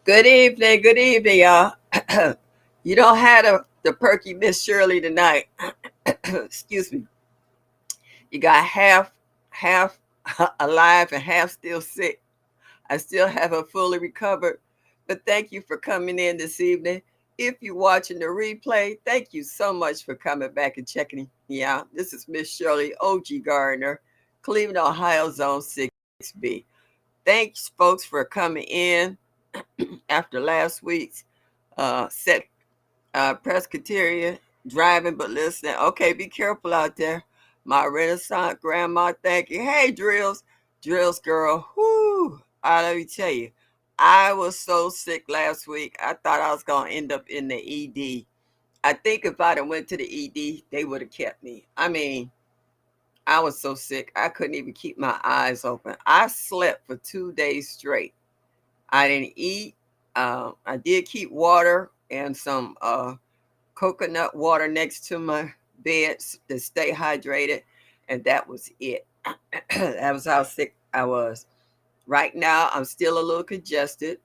Good evening, y'all. You don't have the perky Miss Shirley tonight. Excuse me. You got half alive and half still sick. I still haven't fully recovered, but thank you for coming in this evening. If you're watching the replay, thank you so much for coming back and checking me out. This is Miss Shirley O.G. Gardner, Cleveland, Ohio, Zone 6B. Thanks, folks, for coming in after last week's set Presbyterian driving but listening. Okay, be careful out there. My Renaissance grandma, thank you. Hey, Drills girl. Whoo! Let me tell you, I was so sick last week. I thought I was gonna end up in the ED. I think if I'd have went to the ED, they would have kept me. I mean, I was so sick I couldn't even keep my eyes open. I slept for 2 days straight. I didn't eat. I did keep water and some coconut water next to my bed to stay hydrated, and that was it. That was how sick I was. Right now, I'm still a little congested.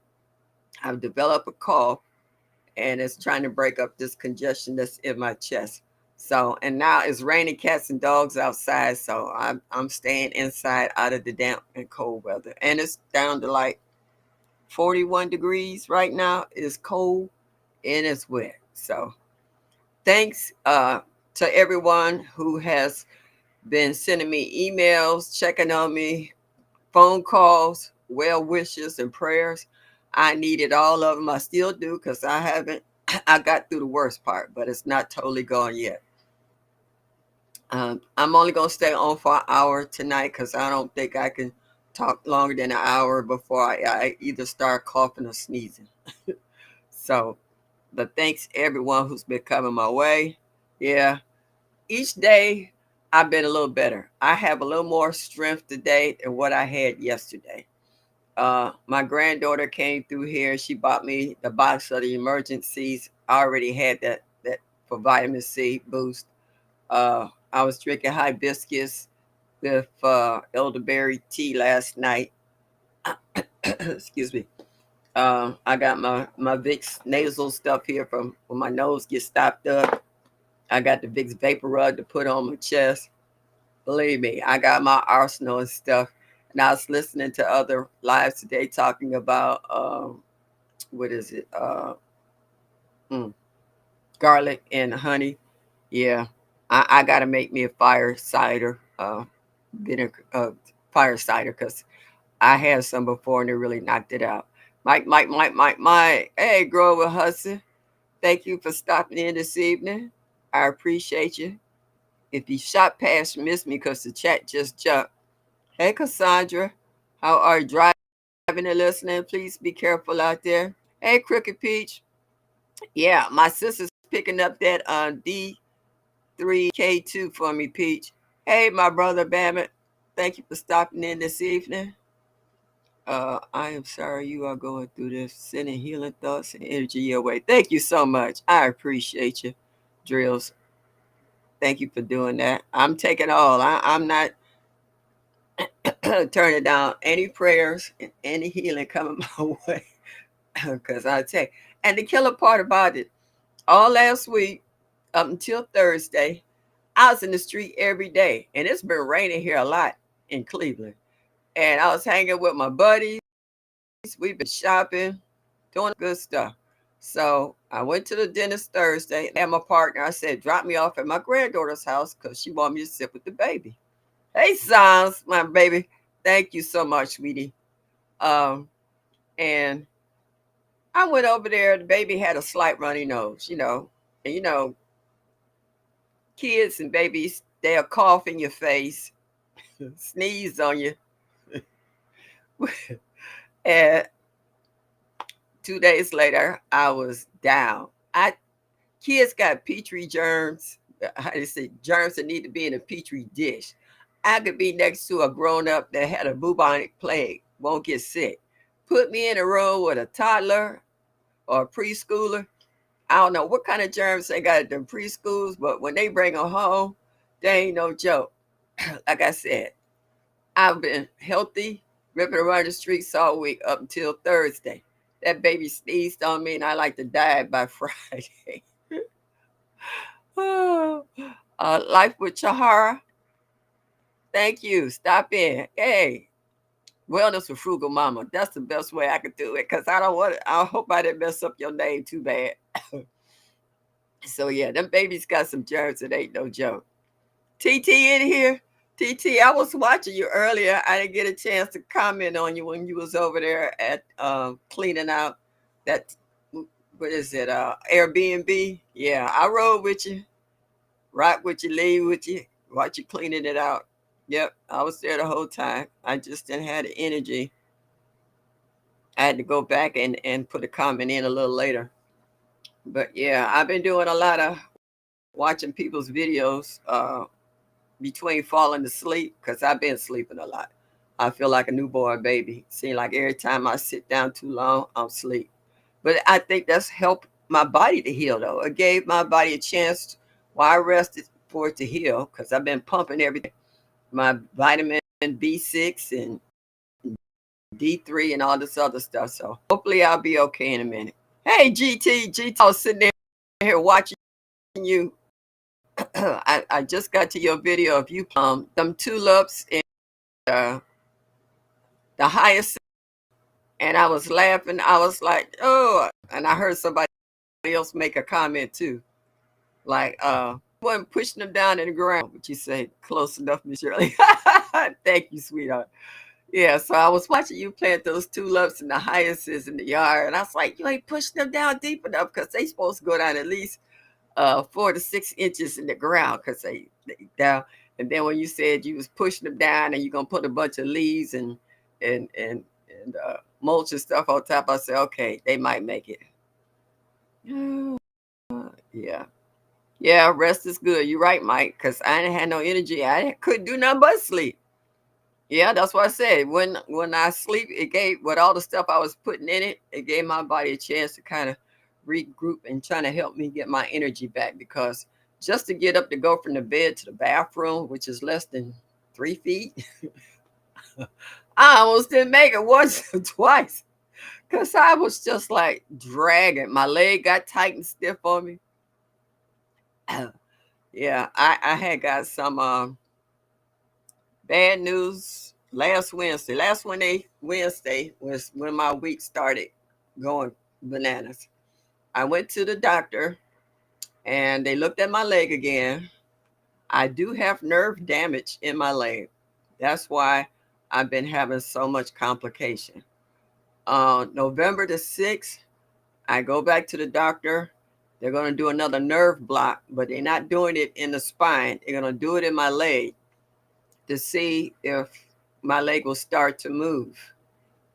I've developed a cough, and it's trying to break up this congestion that's in my chest. So, and now it's raining cats and dogs outside, so I'm staying inside out of the damp and cold weather, and it's down to like 41 degrees right now. It's cold and it's wet. So thanks to everyone who has been sending me emails, checking on me, phone calls, well wishes, and prayers. I needed all of them. I still do because I haven't, I got through the worst part, but it's not totally gone yet. I'm only going to stay on for an hour tonight because I don't think I can talk longer than an hour before I either start coughing or sneezing. So, but thanks everyone who's been coming my way. Yeah, each day I've been a little better. I have a little more strength today than what I had yesterday. My granddaughter came through here. She bought me the box of the emergencies. I already had that for vitamin C boost. I was drinking hibiscus with elderberry tea last night. Excuse me. I got my Vicks nasal stuff here from when my nose gets stopped up. I got the Vicks vapor rub to put on my chest. Believe me, I got my arsenal and stuff. And I was listening to other lives today talking about what is it? Mm, garlic and honey. Yeah, I got to make me a fire cider vinegar, fire cider because I had some before and it really knocked it out. Mike. Hey, Grover Hudson. Thank you for stopping in this evening. I appreciate you. If you shot past, you missed me because the chat just jumped. Hey, Cassandra. How are you driving and listening? Please be careful out there. Hey, Crooked Peach. Yeah, my sister's picking up that D3K2 for me, Peach. Hey, my brother Bammett. Thank you for stopping in this evening. I am sorry you are going through this. Sending healing thoughts and energy your way. Thank you so much. I appreciate you, Drills. Thank you for doing that. I'm taking all. I'm not turning down any prayers and any healing coming my way. Because I tell you, and the killer part about it, all last week up until Thursday, I was in the street every day. And it's been raining here a lot in Cleveland. And I was hanging with my buddies. We've been shopping, doing good stuff. So I went to the dentist Thursday and my partner, I said, drop me off at my granddaughter's house because she wanted me to sit with the baby. Hey, Sons, my baby. Thank you so much, sweetie. And I went over there. The baby had a slight runny nose, And kids and babies, they'll cough in your face, sneeze on you. And 2 days later, I was down. Kids got petri germs. How they say germs that need to be in a petri dish. I could be next to a grown up that had a bubonic plague, won't get sick. Put me in a room with a toddler or a preschooler. I don't know what kind of germs they got at the preschools, but when they bring them home, they ain't no joke. Like I said, I've been healthy, ripping around the streets all week up until Thursday. That baby sneezed on me, and I like to die by Friday. Oh, Life with Chahara. Thank you. Stop in. Hey, wellness with Frugal Mama. That's the best way I could do it because I don't want. I hope I didn't mess up your name too bad. So yeah, them babies got some germs. It ain't no joke. TT in here. TT, I was watching you earlier. I didn't get a chance to comment on you when you was over there at cleaning out that, what is it, Airbnb. Yeah, I rode with you, rock with you, leave with you, watch you cleaning it out. Yep, I was there the whole time. I just didn't have the energy. I had to go back and put a comment in a little later. But yeah, I've been doing a lot of watching people's videos between falling asleep because I've been sleeping a lot. I feel like a newborn baby. Seems like every time I sit down too long, I'm asleep. But I think that's helped my body to heal, though. It gave my body a chance while I rested for it to heal because I've been pumping everything, my vitamin B6 and D3 and all this other stuff. So hopefully I'll be okay in a minute. Hey, GT, I was sitting here watching you. I just got to your video of you them tulips in uh, the highest, and I was laughing. I was like, oh, and I heard somebody else make a comment too, like, wasn't pushing them down in the ground, but you say close enough, Miss Shirley. Thank you, sweetheart. Yeah, so I was watching you plant those tulips and the hyacinths in the yard, and I was like, you ain't pushing them down deep enough because they supposed to go down at least 4 to 6 inches in the ground because they down. And then when you said you was pushing them down and you're gonna put a bunch of leaves and mulch and stuff on top, I said, okay, they might make it. Yeah. Yeah, rest is good. You're right, Mike, because I didn't have no energy. I couldn't do nothing but sleep. Yeah, that's what I said. When I sleep, it gave with all the stuff I was putting in it, it gave my body a chance to kind of regroup and trying to help me get my energy back because just to get up to go from the bed to the bathroom, which is less than 3 feet, I almost didn't make it once or twice because I was just like dragging. My leg got tight and stiff on me. Yeah, I had got some bad news last Wednesday. Wednesday was when my week started going bananas. I went to the doctor and they looked at my leg again. I do have nerve damage in my leg. That's why I've been having so much complication. November the 6th, I go back to the doctor. They're going to do another nerve block, but they're not doing it in the spine. They're going to do it in my leg to see if my leg will start to move.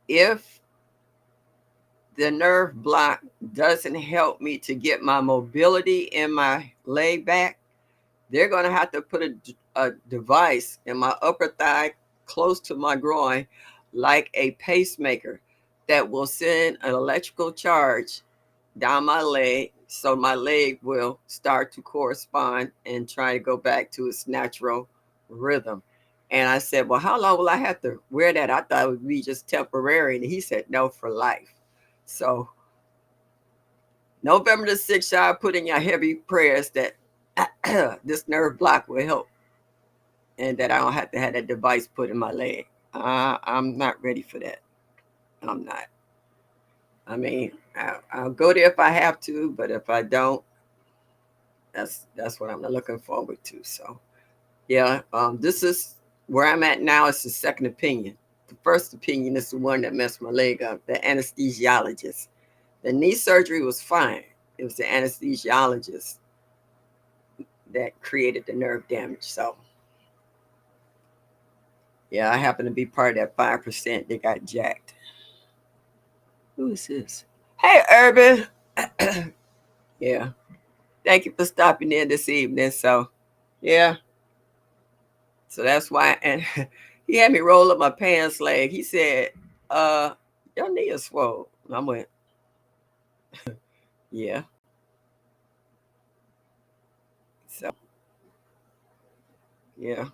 If the nerve block doesn't help me to get my mobility in my leg back, they're going to have to put a device in my upper thigh close to my groin, like a pacemaker, that will send an electrical charge down my leg so my leg will start to correspond and try to go back to its natural rhythm. And I said, well, how long will I have to wear that? I thought it would be just temporary. And he said, no, for life. So November the 6th, y'all put in your heavy prayers that this nerve block will help and that I don't have to have that device put in my leg. I'm not ready for that. I'm not. I mean, I'll go there if I have to, but if I don't, that's what I'm looking forward to. So yeah, this is where I'm at now. It's the second opinion. The first opinion is the one that messed my leg up, the anesthesiologist. The knee surgery was fine. It was the anesthesiologist that created the nerve damage. So yeah, I happen to be part of that 5% that got jacked. Who is this? Hey, Urban. Yeah. Thank you for stopping in this evening. So yeah. So that's why, and he had me roll up my pants leg. He said, your knee is swole. And I went, yeah. So yeah,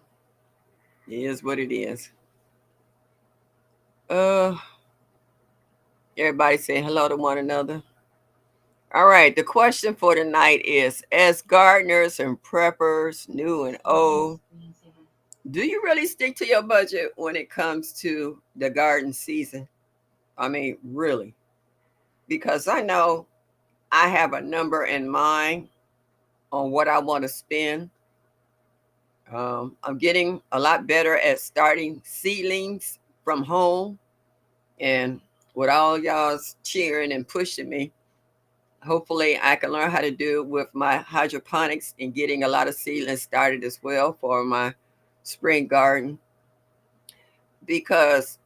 it is what it is. Uh Everybody saying hello to one another. All right, the question for tonight is, as gardeners and preppers, new and old, do you really stick to your budget when it comes to the garden season? I mean, really? Because I know I have a number in mind on what I want to spend. I'm getting a lot better at starting seedlings from home. And with all y'all's cheering and pushing me, hopefully I can learn how to do it with my hydroponics and getting a lot of seedlings started as well for my spring garden. Because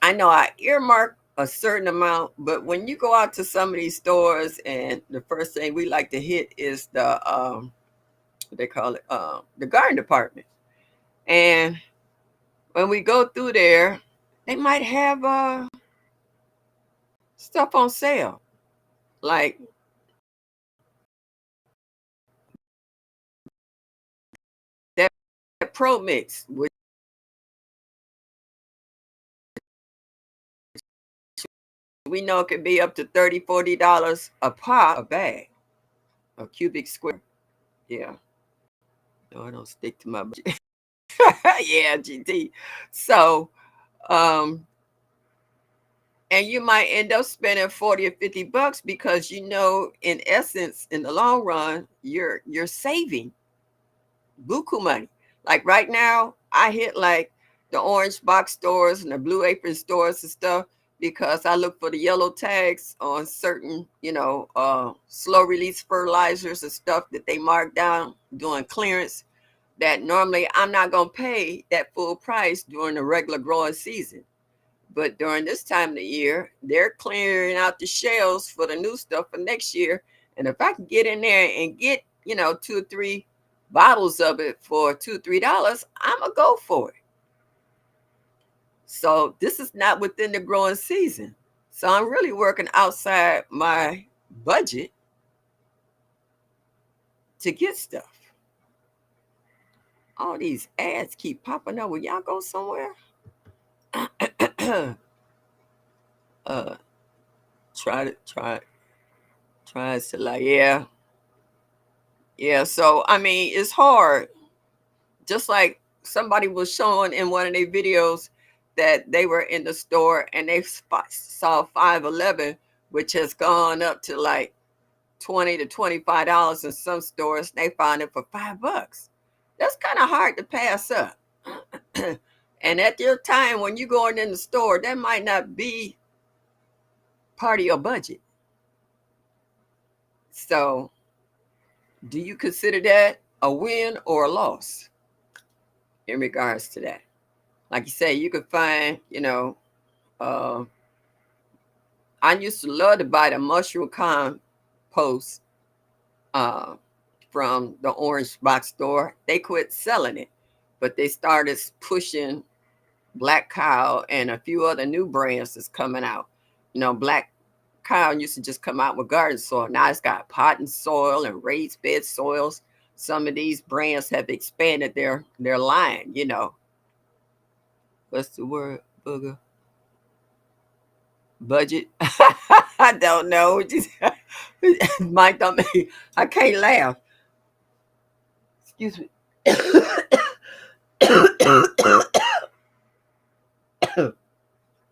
I know I earmark a certain amount, but when you go out to some of these stores, and the first thing we like to hit is the what they call it, the garden department. And when we go through there, they might have stuff on sale, like that Pro Mix, which we know can be up to $30, $40 a pop, a bag, a cubic square. Yeah, no, I don't stick to my budget. Yeah, GT. So, um, and you might end up spending 40 or $50 because in essence, in the long run, you're saving buku money. Like right now, I hit like the orange box stores and the blue apron stores and stuff because I look for the yellow tags on certain, slow release fertilizers and stuff that they mark down doing clearance, that normally I'm not going to pay that full price during the regular growing season. But during this time of the year, they're clearing out the shelves for the new stuff for next year. And if I can get in there and get, 2 or 3 bottles of it for $2, $3, I'm going to go for it. So this is not within the growing season. So I'm really working outside my budget to get stuff. All these ads keep popping up. Will y'all go somewhere? uh, try to like, yeah. Yeah, so I mean, it's hard. Just like somebody was showing in one of their videos that they were in the store and they saw 511, which has gone up to like $20 to $25 in some stores. They found it for $5. That's kind of hard to pass up. And at your time when you're going in the store, that might not be part of your budget. So, do you consider that a win or a loss in regards to that? Like you say, you could find, uh, I used to love to buy the mushroom compost uh, from the orange box store. They quit selling it, but they started pushing Black Cow and a few other new brands that's coming out. Black Cow used to just come out with garden soil. Now it's got potting soil and raised bed soils. Some of these brands have expanded their line. What's the word, booger? Budget. I don't know. Mike, don't make, I can't laugh. Excuse me.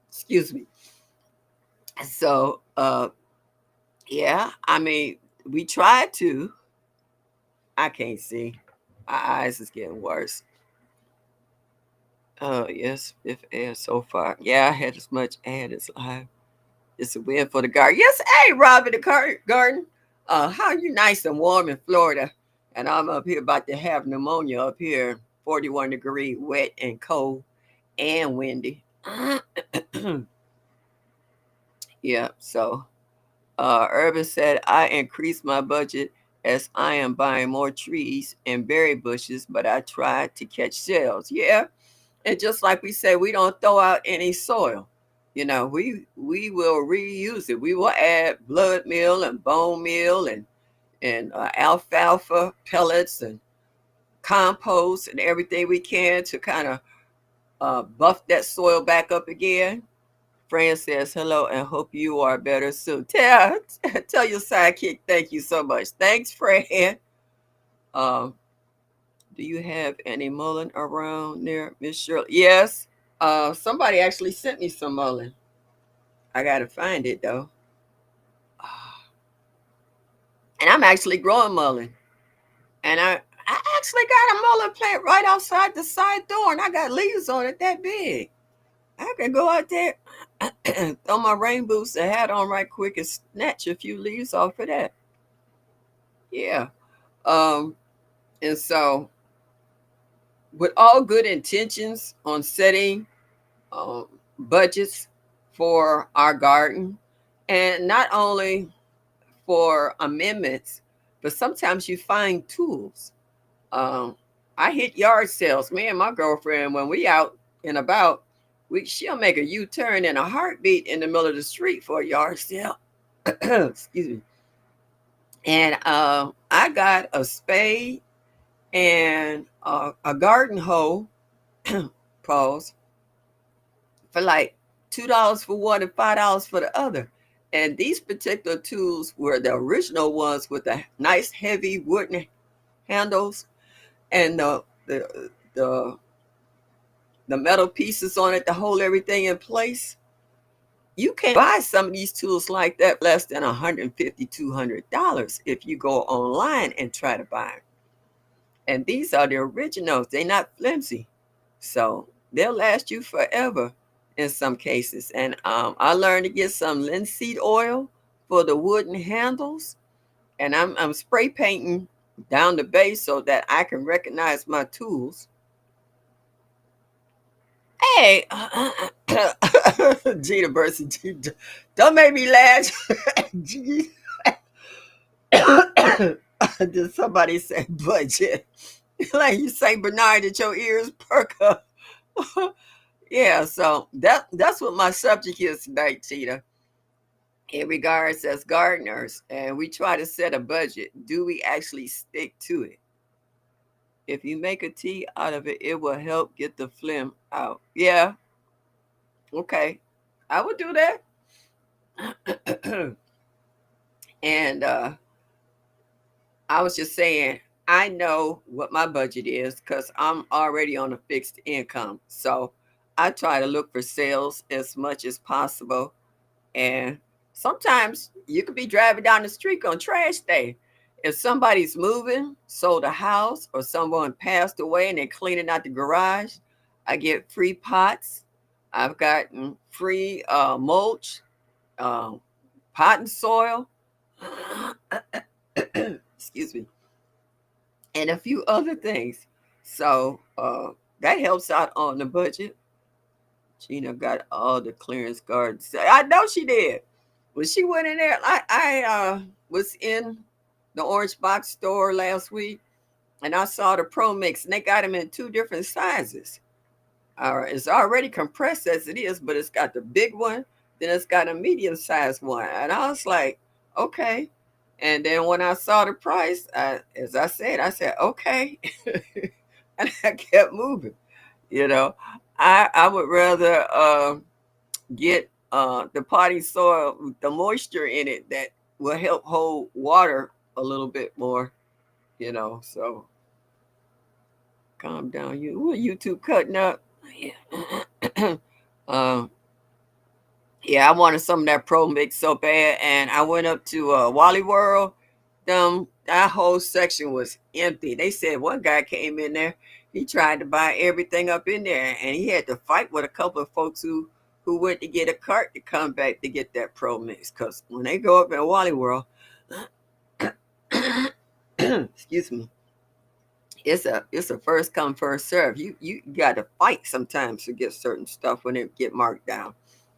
Excuse me. So, yeah, I mean, we tried to. I can't see. My eyes is getting worse. Oh, yes, fifth air so far. Yeah, I had as much ad as live. It's a win for the garden. Yes, hey, Robin, the garden. How you nice and warm in Florida? And I'm up here about to have pneumonia up here, 41 degree, wet and cold and windy. Yeah, so Urban said, I increased my budget as I am buying more trees and berry bushes, but I tried to catch shells. Yeah, and just like we said, we don't throw out any soil. We will reuse it. We will add blood meal and bone meal and alfalfa pellets and compost and everything we can to kind of buff that soil back up again Fran says hello and hope you are better soon. Tell your sidekick thank you so much. Thanks, Fran. Um, do you have any mullein around there, Miss Shirley? Yes. Somebody actually sent me some mullein. I gotta find it though. And I'm actually growing mullein. And I actually got a mullein plant right outside the side door, and I got leaves on it that big. I can go out there, throw my rain boots and hat on right quick and snatch a few leaves off of that. Yeah. Um, and so, with all good intentions on setting um, budgets for our garden, and not only for amendments, but sometimes you find tools. Um, I hit yard sales. Me and my girlfriend, when we out and about, she'll make a U-turn in a heartbeat in the middle of the street for a yard sale. Excuse me. And I got a spade and a garden hoe, pause, for like $2 for one and $5 for the other. And these particular tools were the original ones with the nice heavy wooden handles and the metal pieces on it to hold everything in place. You can't buy some of these tools like that less than $150, $200 if you go online and try to buy them. And these are the originals. They're not flimsy. So they'll last you forever in some cases. And I learned to get some linseed oil for the wooden handles. And I'm spray painting down the base so that I can recognize my tools. Hey, Gina Burson, don't make me laugh. Did somebody say budget? Like you say Bernard that your ears perk up. Yeah, so that's what my subject is tonight, Gina. In regards as gardeners, and we try to set a budget. Do we actually stick to it? If you make a tea out of it, it will help get the phlegm out. Yeah, okay. I would do that. And I was just saying, I know what my budget is because I'm already on a fixed income. So I try to look for sales as much as possible. And sometimes you could be driving down the street on trash day. If somebody's moving, sold a house, or someone passed away and they're cleaning out the garage, I get free pots. I've gotten free mulch, uh, pot and soil. Excuse me, and a few other things. So that helps out on the budget. Gina got all the clearance cards. I know she did. When she went in there, I was in the Orange Box store last week, and I saw the Pro Mix, and they got them in two different sizes. It's already compressed as it is, but it's got the big one, then it's got a medium sized one. And I was like, okay. And then when I saw the price, as I said, okay. And I kept moving. You know, I would rather get the potting soil with the moisture in it that will help hold water a little bit more, So calm down. YouTube cutting up? Yeah. um, yeah, I wanted some of that Pro Mix so bad, and I went up to Wally World. That whole section was empty. They said one guy came in there. He tried to buy everything up in there, and he had to fight with a couple of folks who went to get a cart to come back to get that Pro Mix. Because when they go up in Wally World, excuse me, it's a first come first serve. You got to fight sometimes to get certain stuff when it get marked down.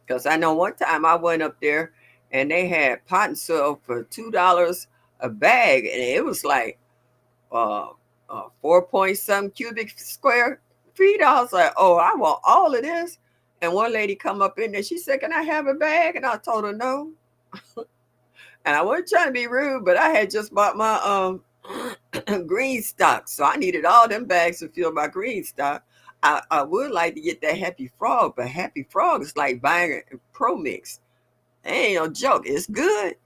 Because I know one time I went up there and they had pot and soil for $2 a bag, and it was like 4 point some cubic square feet. I was like, oh, I want all of this. And one lady come up in there. She said, "Can I have a bag?" And I told her no. And I wasn't trying to be rude, but I had just bought my green stock, so I needed all them bags to fill my green stock. I would like to get that Happy Frog, but Happy Frog is like buying a Pro Mix. It ain't no joke. It's good.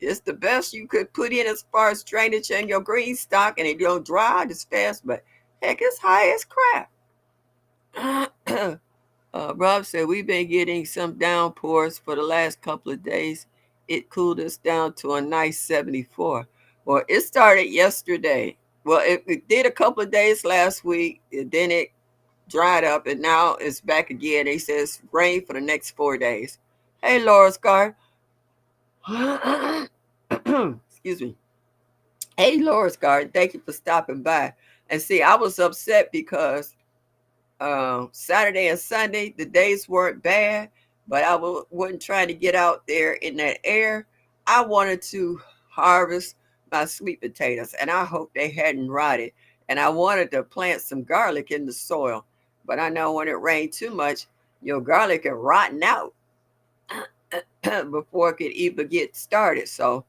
It's the best you could put in as far as drainage in your green stock, and it don't dry out as fast. But heck, it's high as crap. Rob said we've been getting some downpours for the last couple of days. It cooled us down to a nice 74. Well, it started yesterday. Well, it did a couple of days last week, and then it dried up, and now it's back again. They says rain for the next 4 days. Hey, Laura's Guard. Excuse me. Hey, Laura's Guard. Thank you for stopping by. And see, I was upset because Saturday and Sunday, the days weren't bad, but I wasn't trying to get out there in that air. I wanted to harvest my sweet potatoes, and I hope they hadn't rotted. And I wanted to plant some garlic in the soil, but I know when it rained too much, your garlic can rotten out before it could even get started. So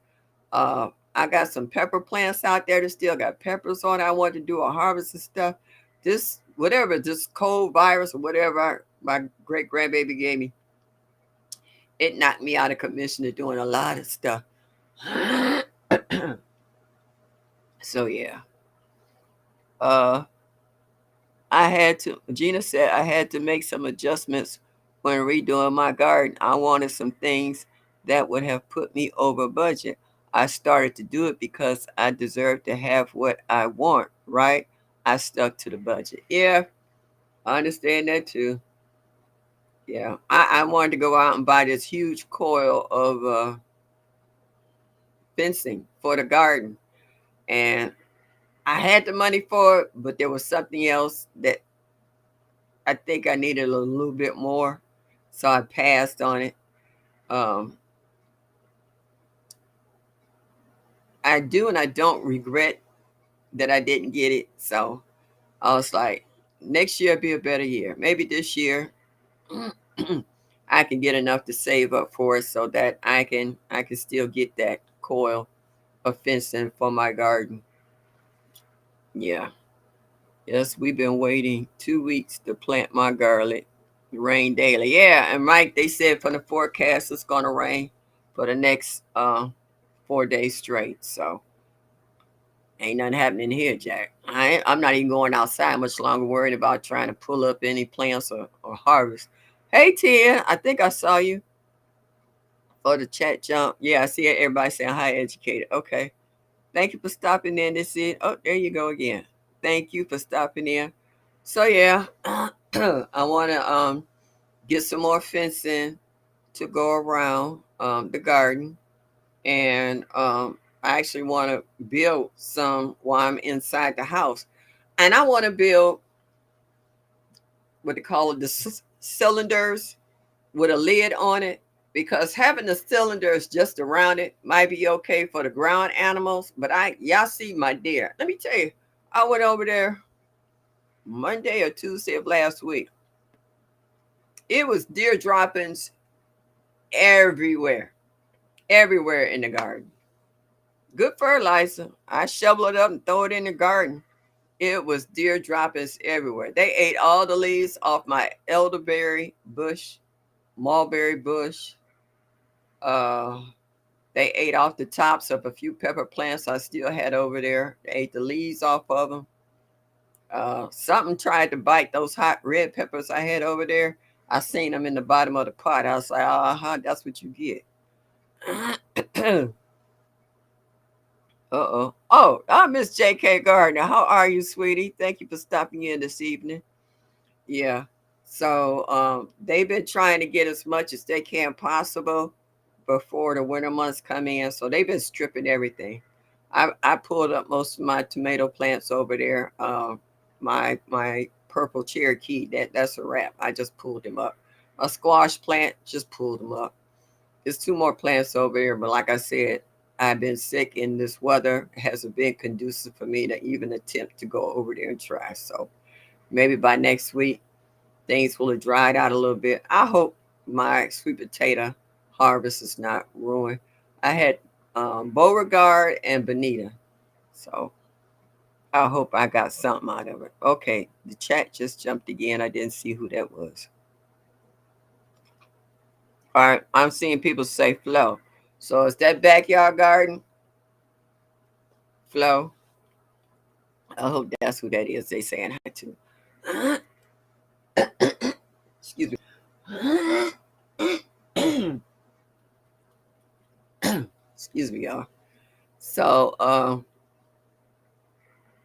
I got some pepper plants out there that still got peppers on it. I wanted to do a harvest and stuff. This whatever, this cold virus or whatever my great grandbaby gave me, it knocked me out of commission of doing a lot of stuff. So yeah. Uh I had to Gina said I had to make some adjustments when redoing my garden. I wanted some things that would have put me over budget. I started to do it because I deserve to have what I want, right? I stuck to the budget. Yeah, I understand that too. Yeah. I wanted to go out and buy this huge coil of fencing for the garden. And I had the money for it, but there was something else that I think I needed a little bit more. So I passed on it. Um, I do and I don't regret that I didn't get it. So I was like, next year will be a better year. Maybe this year I can get enough to save up for it so that I can still get that coil of fencing for my garden. Yeah. Yes, we've been waiting 2 weeks to plant my garlic. Rain daily. Yeah, and Mike, they said from the forecast it's gonna rain for the next 4 days straight. So ain't nothing happening here, Jack. I'm not even going outside much longer, worried about trying to pull up any plants or harvest. Hey Tia, I think I saw you for the chat jump. Yeah, I see everybody saying hi educated. Okay. Thank you for stopping in. This is there you go again. Thank you for stopping in. So yeah, I wanna get some more fencing to go around the garden. And I actually want to build some while I'm inside the house. And I want to build what they call it, the cylinders with a lid on it, because having the cylinders just around it might be okay for the ground animals. But y'all see my deer. Let me tell you, I went over there Monday or Tuesday of last week. It was deer droppings everywhere, everywhere in the garden. Good fertilizer. I shovel it up and throw it in the garden. It was deer droppings everywhere. They ate all the leaves off my elderberry bush, mulberry bush. Uh, they ate off the tops of a few pepper plants I still had over there. They ate the leaves off of them. Something tried to bite those hot red peppers I had over there. I seen them in the bottom of the pot. I was like, that's what you get. Uh-oh. Oh, I Miss J.K. Gardner. How are you, sweetie? Thank you for stopping in this evening. Yeah. So they've been trying to get as much as they can possible before the winter months come in. So they've been stripping everything. I pulled up most of my tomato plants over there. My purple Cherokee, that's a wrap. I just pulled them up. A squash plant, just pulled them up. There's two more plants over here, but like I said, I've been sick and this weather hasn't been conducive for me to even attempt to go over there and try. So maybe by next week things will have dried out a little bit. I hope my sweet potato harvest is not ruined. I had Beauregard and Bonita. So I hope I got something out of it. Okay, the chat just jumped again. I didn't see who that was. All right, I'm seeing people say Flo. So is that backyard garden? Flo? I hope that's who that is. They saying hi to. Excuse me. Excuse me, y'all. So,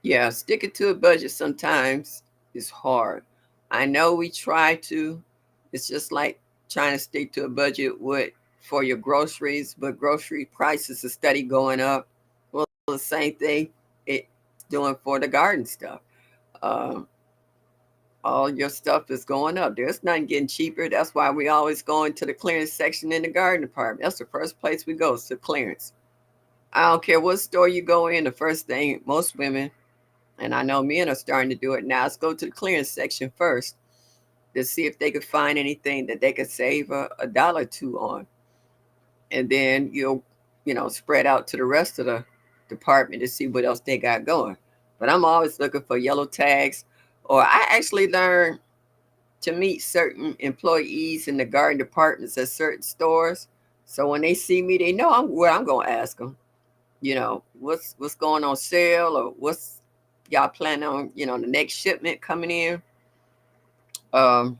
yeah, sticking to a budget sometimes is hard. I know we try to. It's just like trying to stick to a budget with for your groceries, but grocery prices are steady going up. Well, the same thing it's doing for the garden stuff. Um, all your stuff is going up. There's nothing getting cheaper. That's why we always go into the clearance section in the garden department. That's the first place we go, is to clearance. I don't care what store you go in. The first thing most women, and I know men are starting to do it now, is go to the clearance section first to see if they could find anything that they could save a dollar or two on, and then you'll spread out to the rest of the department to see what else they got going. But I'm always looking for yellow tags, or I actually learned to meet certain employees in the garden departments at certain stores. So when they see me, they know what I'm going to ask them. What's going on sale, or what's y'all planning on, the next shipment coming in. Um,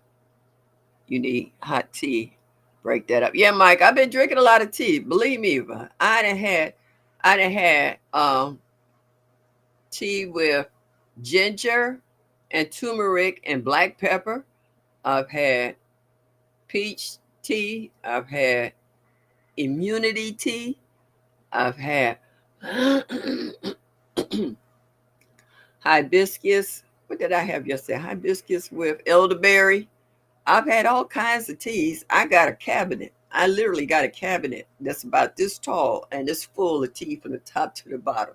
you need hot tea. Break that up. Yeah, Mike, I've been drinking a lot of tea. Believe me, but I done had tea with ginger and turmeric and black pepper. I've had peach tea. I've had immunity tea. I've had hibiscus. What did I have yesterday? Hibiscus with elderberry. I've had all kinds of teas. I got a cabinet. I literally got a cabinet that's about this tall and it's full of tea from the top to the bottom.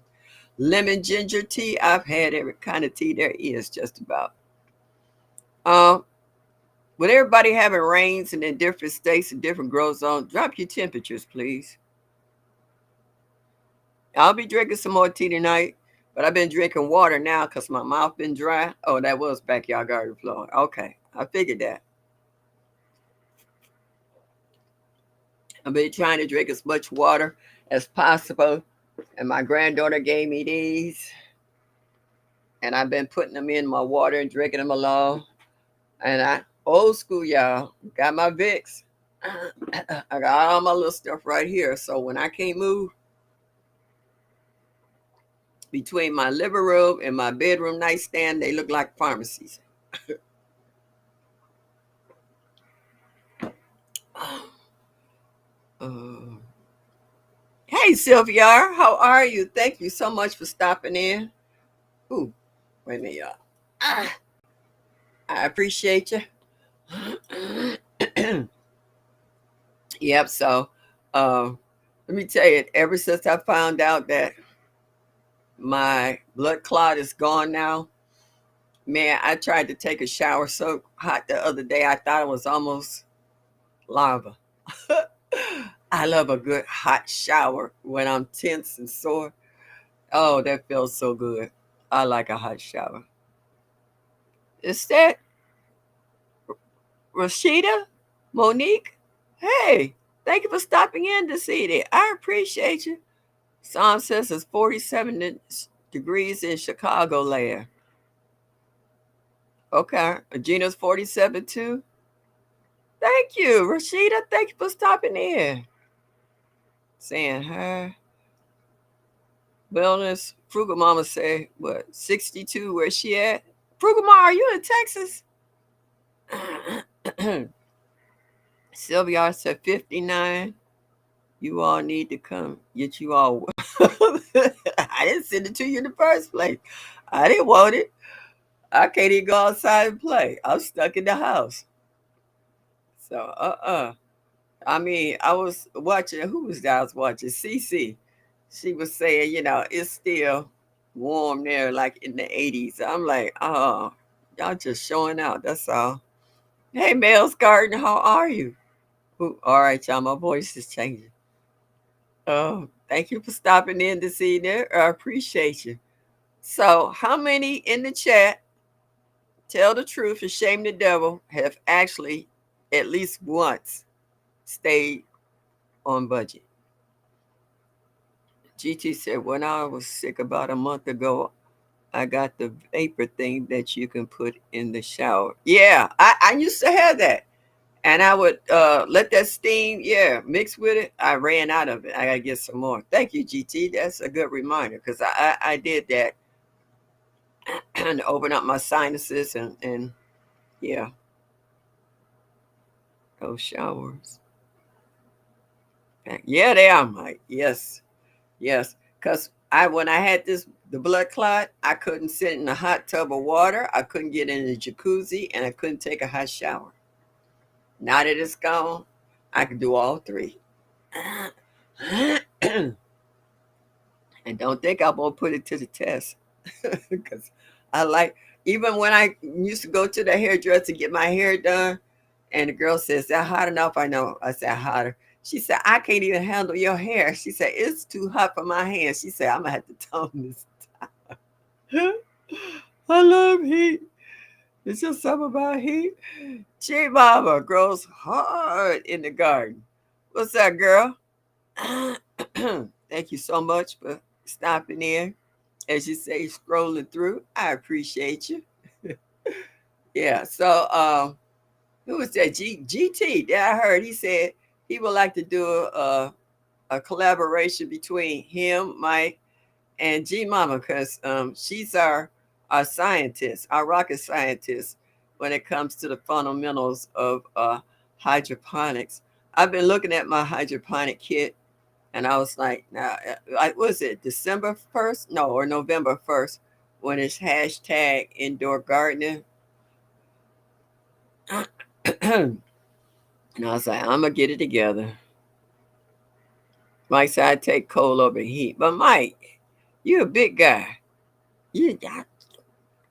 Lemon ginger tea. I've had every kind of tea there is, just about. Uh, with everybody having rains and in different states and different growth zones, drop your temperatures, please. I'll be drinking some more tea tonight, but I've been drinking water now because my mouth been dry. Oh, that was backyard garden floor. Okay, I figured that. I've been trying to drink as much water as possible, and my granddaughter gave me these, and I've been putting them in my water and drinking them alone. And I old school, y'all, got my Vicks. I got all my little stuff right here. So when I can't move between my living room and my bedroom nightstand, they look like pharmacies. Uh, hey, Sylvia, how are you? Thank you so much for stopping in. Ooh, wait a minute, y'all. Ah, I appreciate you. Yep. So, um, let me tell you, ever since I found out that my blood clot is gone now, man, I tried to take a shower so hot the other day. I thought it was almost lava. I love a good hot shower when I'm tense and sore. Oh, that feels so good. I like a hot shower. Is that Rashida? Monique? Hey, thank you for stopping in this evening. I appreciate you. Psalm says it's 47 degrees in Chicago land. Okay. Gina's 47 too. Thank you, Rashida. Thank you for stopping in. Saying hi. Wellness. Frugal Mama say, what, 62? Where's she at? Frugal Mama, are you in Texas? Sylvia said 59. You all need to come. Get you all. I didn't send it to you in the first place. I didn't want it. I can't even go outside and play. I'm stuck in the house. So, I mean, I was watching, who was that I was watching? Cece. She was saying, it's still warm there, like in the 80s. I'm like, oh, y'all just showing out. That's all. Hey, Mel's Garden, how are you? Ooh, all right, y'all, my voice is changing. Oh, thank you for stopping in this evening. I appreciate you. So, how many in the chat tell the truth and shame the devil have actually at least once stayed on budget? GT said, when I was sick about a month ago, I got the vapor thing that you can put in the shower. Yeah, I used to have that. And I would let that steam, yeah, mix with it. I ran out of it. I gotta get some more. Thank you, GT. That's a good reminder because I did that and open up my sinuses and yeah, those showers. Yeah, they are, Mike. Yes, yes. Because I when I had the blood clot, I couldn't sit in a hot tub of water. I couldn't get in the jacuzzi, and I couldn't take a hot shower. Now that it's gone, I can do all three. And don't think I'm gonna put it to the test because I like even when I used to go to the hairdresser to get my hair done, and the girl says, "Is that hot enough?" I know. I said, "Hotter." She said, "I can't even handle your hair." She said, "It's too hot for my hands." She said, "I'm gonna have to tone this." I love heat. It's just something about heat. G Mama grows hard in the garden. What's that, girl? Thank you so much for stopping in. As you say, scrolling through. I appreciate you. Yeah. So who was that? GT that I heard he said he would like to do a collaboration between him, Mike, and G Mama because she's our scientist, our rocket scientist when it comes to the fundamentals of hydroponics. I've been looking at my hydroponic kit and I was like, now, was it December 1st? No, or November 1st when it's hashtag indoor gardening. And I was like, I'm going to get it together. Mike said, I take cold over heat. But Mike, you a big guy. You,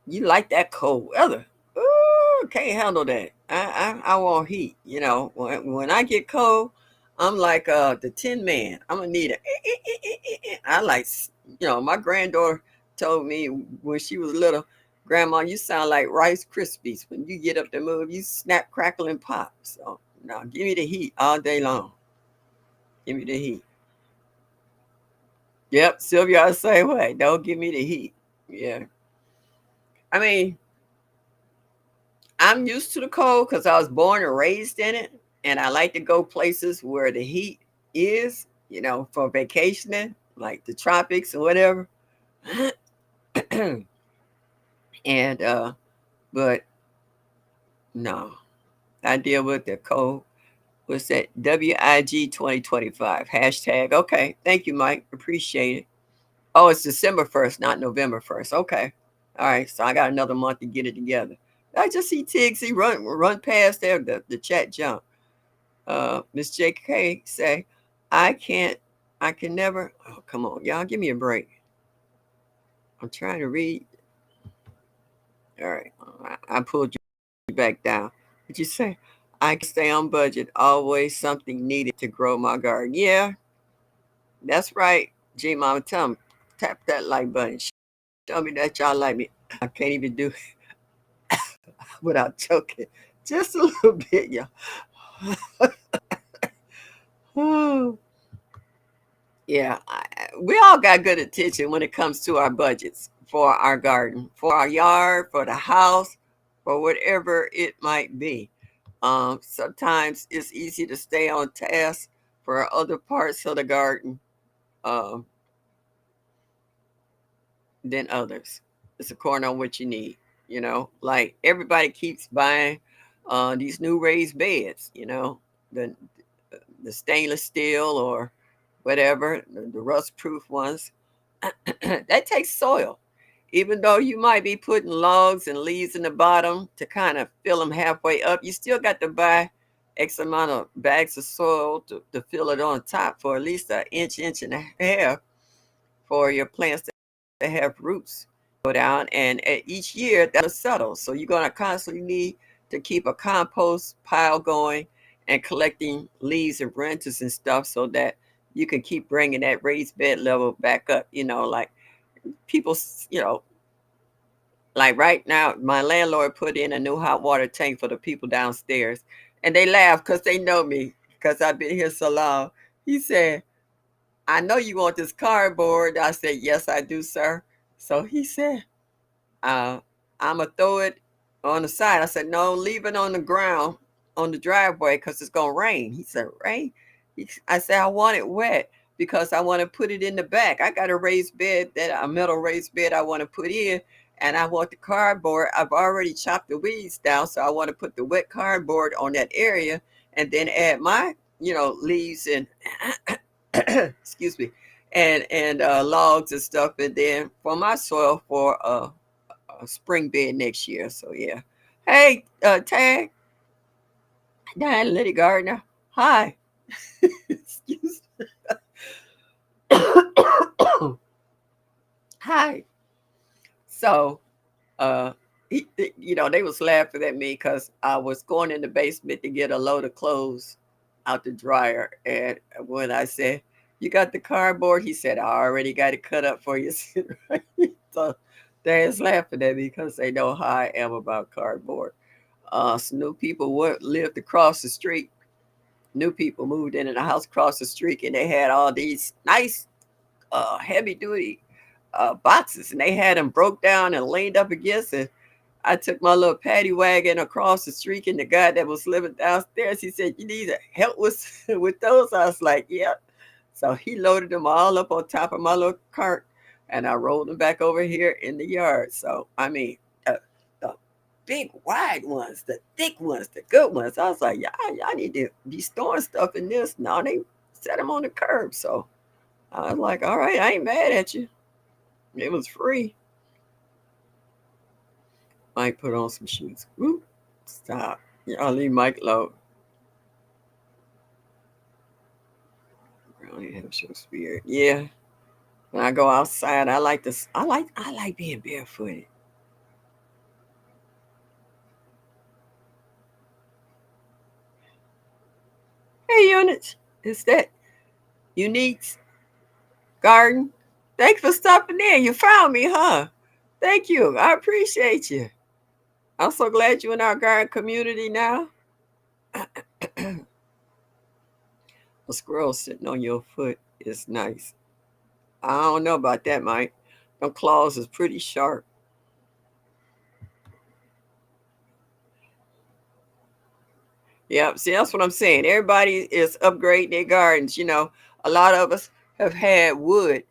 you like that cold weather. Ooh, can't handle that. I want heat. You know, when I get cold, I'm like the Tin Man. I'm gonna need a. I like, my granddaughter told me when she was little, Grandma, you sound like Rice Krispies. When you get up to move, you snap, crackle, and pop. So now, give me the heat all day long. Give me the heat. Yep, Sylvia, the same way. Don't give me the heat. Yeah, I mean, I'm used to the cold because I was born and raised in it, and I like to go places where the heat is, for vacationing, like the tropics or whatever. And but no, I deal with the cold. What's that? WIG 2025 hashtag. Okay, thank you, Mike. Appreciate it. Oh, it's December 1st, not November 1st. Okay, all right. So I got another month to get it together. I just see Tigsy run past there. The chat jump. Miss JK say, I can't, I can never. Oh, come on, y'all, give me a break. I'm trying to read. All right, I pulled you back down. Did you say I can stay on budget? Always something needed to grow my garden. Yeah, that's right. G Mama, tell me, tap that like button. Show me that y'all like me. I can't even do it without choking. Just a little bit, y'all. Yeah, we all got good attention when it comes to our budgets for our garden, for our yard, for the house, for whatever it might be. Sometimes it's easy to stay on task for other parts of the garden um, than others. It's according on what you need. Like everybody keeps buying these new raised beds. The the stainless steel or whatever, the rust proof ones. That takes soil. Even though you might be putting logs and leaves in the bottom to kind of fill them halfway up, you still got to buy X amount of bags of soil to fill it on top for at least an inch and a half for your plants to have roots go down. And each year that'll settle. So you're going to constantly need to keep a compost pile going and collecting leaves and branches and stuff so that you can keep bringing that raised bed level back up, like people, you know, like right now, my landlord put in a new hot water tank for the people downstairs, and they laugh because they know me because I've been here so long. He said, "I know you want this cardboard." I said, "Yes, I do, sir." So he said, uh, I'm gonna throw it on the side. I said, no, leave it on the ground on the driveway because it's gonna rain. He said, rain? I said, I want it wet because I want to put it in the back. I got a raised bed, that a metal raised bed I want to put in, and I want the cardboard. I've already chopped the weeds down, so I want to put the wet cardboard on that area and then add my, leaves and excuse me, and logs and stuff, and then for my soil for a spring bed next year. So yeah. Hey, Tag, Dan Liddy Gardner. Hi. Excuse Hi. So they was laughing at me because I was going in the basement to get a load of clothes out the dryer. And when I said, you got the cardboard? He said, I already got it cut up for you. So Dad's laughing at me because they know how I am about cardboard. Some new people lived across the street. New people moved into the house across the street, and they had all these nice, heavy duty boxes, and they had them broke down and laid up against it. I took my little paddy wagon across the street, and the guy that was living downstairs, he said, "You need help with with those?" I was like, "Yeah." So he loaded them all up on top of my little cart, and I rolled them back over here in the yard. So I mean, the big wide ones, the thick ones, the good ones. I was like, y'all need to be storing stuff in this. No, they set them on the curb. So I was like, all right, I ain't mad at you. It was free. Mike put on some shoes. Whoop, stop. Y'all leave Mike alone. Brownie Hampshire Spirit. Yeah. When I go outside, I like this. I like being barefooted. Hey, units. Is that unique garden? Thanks for stopping in. You found me, huh? Thank you. I appreciate you. I'm so glad you're in our garden community now. A squirrel sitting on your foot is nice. I don't know about that, Mike. Them claws is pretty sharp. Yeah, see, that's what I'm saying. Everybody is upgrading their gardens. A lot of us have had wood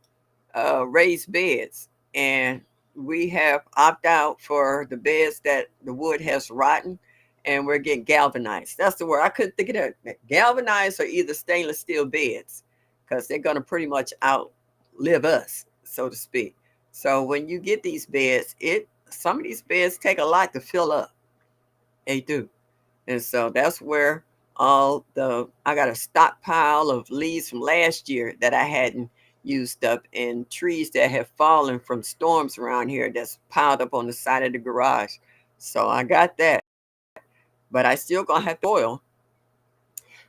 raised beds, and we have opted out for the beds that the wood has rotten, and we're getting galvanized. That's the word. I couldn't think of that. Galvanized or either stainless steel beds, because they're going to pretty much outlive us, so to speak. So when you get these beds, some of these beds take a lot to fill up. They do. And so that's where I got a stockpile of leaves from last year that I hadn't used up, and trees that have fallen from storms around here that's piled up on the side of the garage. So I got that, but I still gonna have oil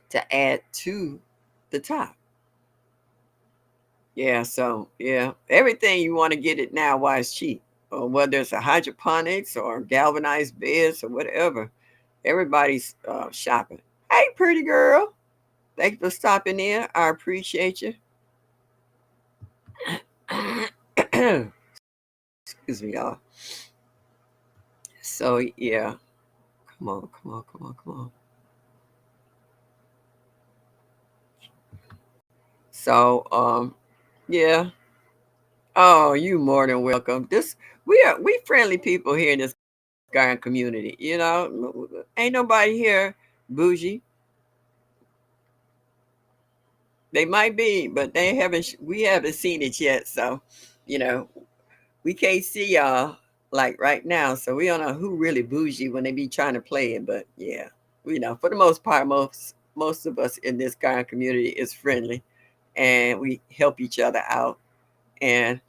to add to the top. Yeah, so yeah, everything you want to get it now while it's cheap, or whether it's a hydroponics or galvanized beds or whatever. Everybody's shopping. Hey, pretty girl. Thank you for stopping in. I appreciate you. Excuse me, y'all. So yeah, come on, come on, come on, come on. So yeah. Oh, you more than welcome. We friendly people here in this garden community. Ain't nobody here bougie. They might be, but they haven't. We haven't seen it yet. So, you know, we can't see y'all like right now, so we don't know who really bougie when they be trying to play it. But yeah, for the most part, most of us in this kind of community is friendly, and we help each other out. And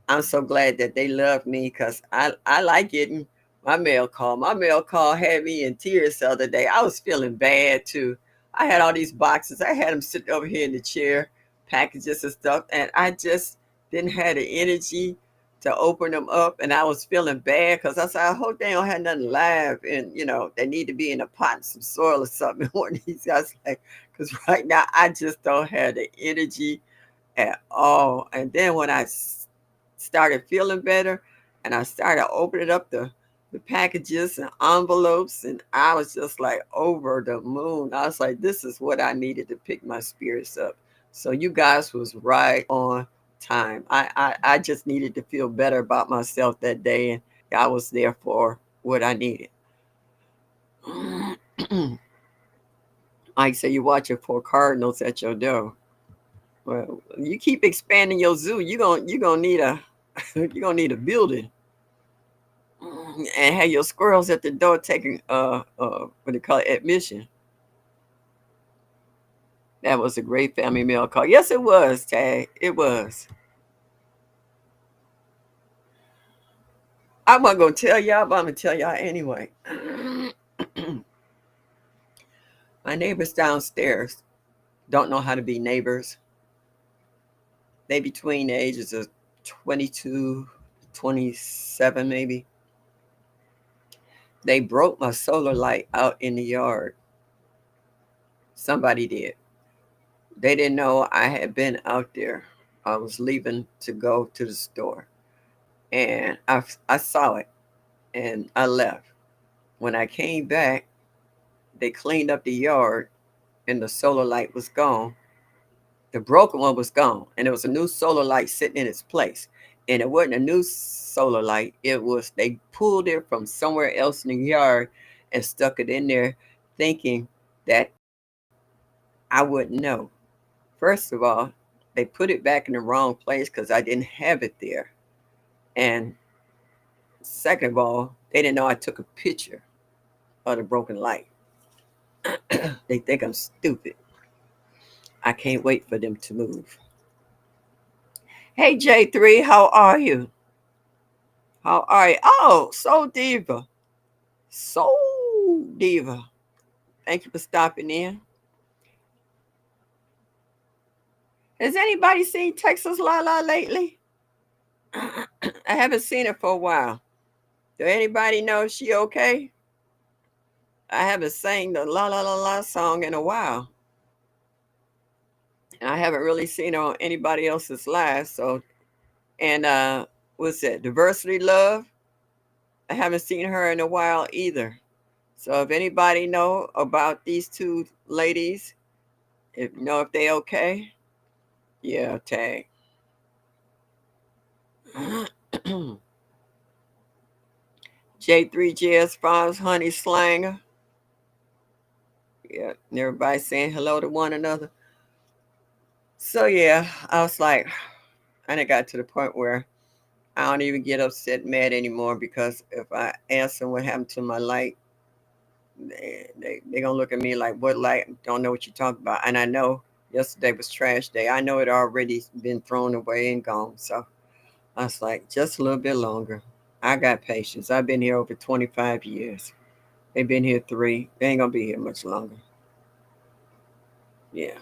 I'm so glad that they love me because I like getting my mail call. My mail call had me in tears the other day. I was feeling bad too. I had all these boxes. I had them sitting over here in the chair, packages and stuff, and I just didn't have the energy. to open them up, and I was feeling bad because I said, I hope they don't have nothing live, and they need to be in a pot and some soil or something. One of these guys, like, because right now I just don't have the energy at all. And then when I started feeling better, and I started opening up the packages and envelopes, and I was just like over the moon. I was like, this is what I needed to pick my spirits up. So you guys was right on time. I just needed to feel better about myself that day, and I was there for what I needed. Like say you watching for cardinals at your door. Well, you keep expanding your zoo, you gonna need a you're gonna need a building. And have your squirrels at the door taking what they call it, admission. That was a great family meal call. Yes, it was, Tag. It was. I wasn't gonna tell y'all, but I'm gonna tell y'all anyway. My neighbors downstairs don't know how to be neighbors. They between the ages of 22, 27 maybe. They broke my solar light out in the yard. Somebody did. They didn't know I had been out there. I was leaving to go to the store, and I saw it, and I left. When I came back, they cleaned up the yard, and the solar light was gone. The broken one was gone, and there was a new solar light sitting in its place. And it wasn't a new solar light. It was they pulled it from somewhere else in the yard and stuck it in there, thinking that I wouldn't know. First of all, they put it back in the wrong place because I didn't have it there. And second of all, they didn't know I took a picture of the broken light. They think I'm stupid. I can't wait for them to move. Hey J3, how are you? How are you? Oh, Soul Diva. Soul Diva. Thank you for stopping in. Has anybody seen Texas Lala lately? I haven't seen her for a while. Do anybody know if she okay? I haven't sang the La La La La song in a while. And I haven't really seen her on anybody else's live. So, and what's that? Diversity Love. I haven't seen her in a while either. So if anybody know about these two ladies, if you know if they okay, yeah, tag. J3JS5's Honey Slanger. Yeah, and everybody saying hello to one another. So yeah, I was like, and it got to the point where I don't even get upset and mad anymore because if I ask them what happened to my light, they gonna look at me like, what light? Don't know what you're talking about. And I know yesterday was trash day. I know it already been thrown away and gone. So I was like, just a little bit longer. I got patience. I've been here over 25 years. They've been here 3. They ain't gonna be here much longer. Yeah.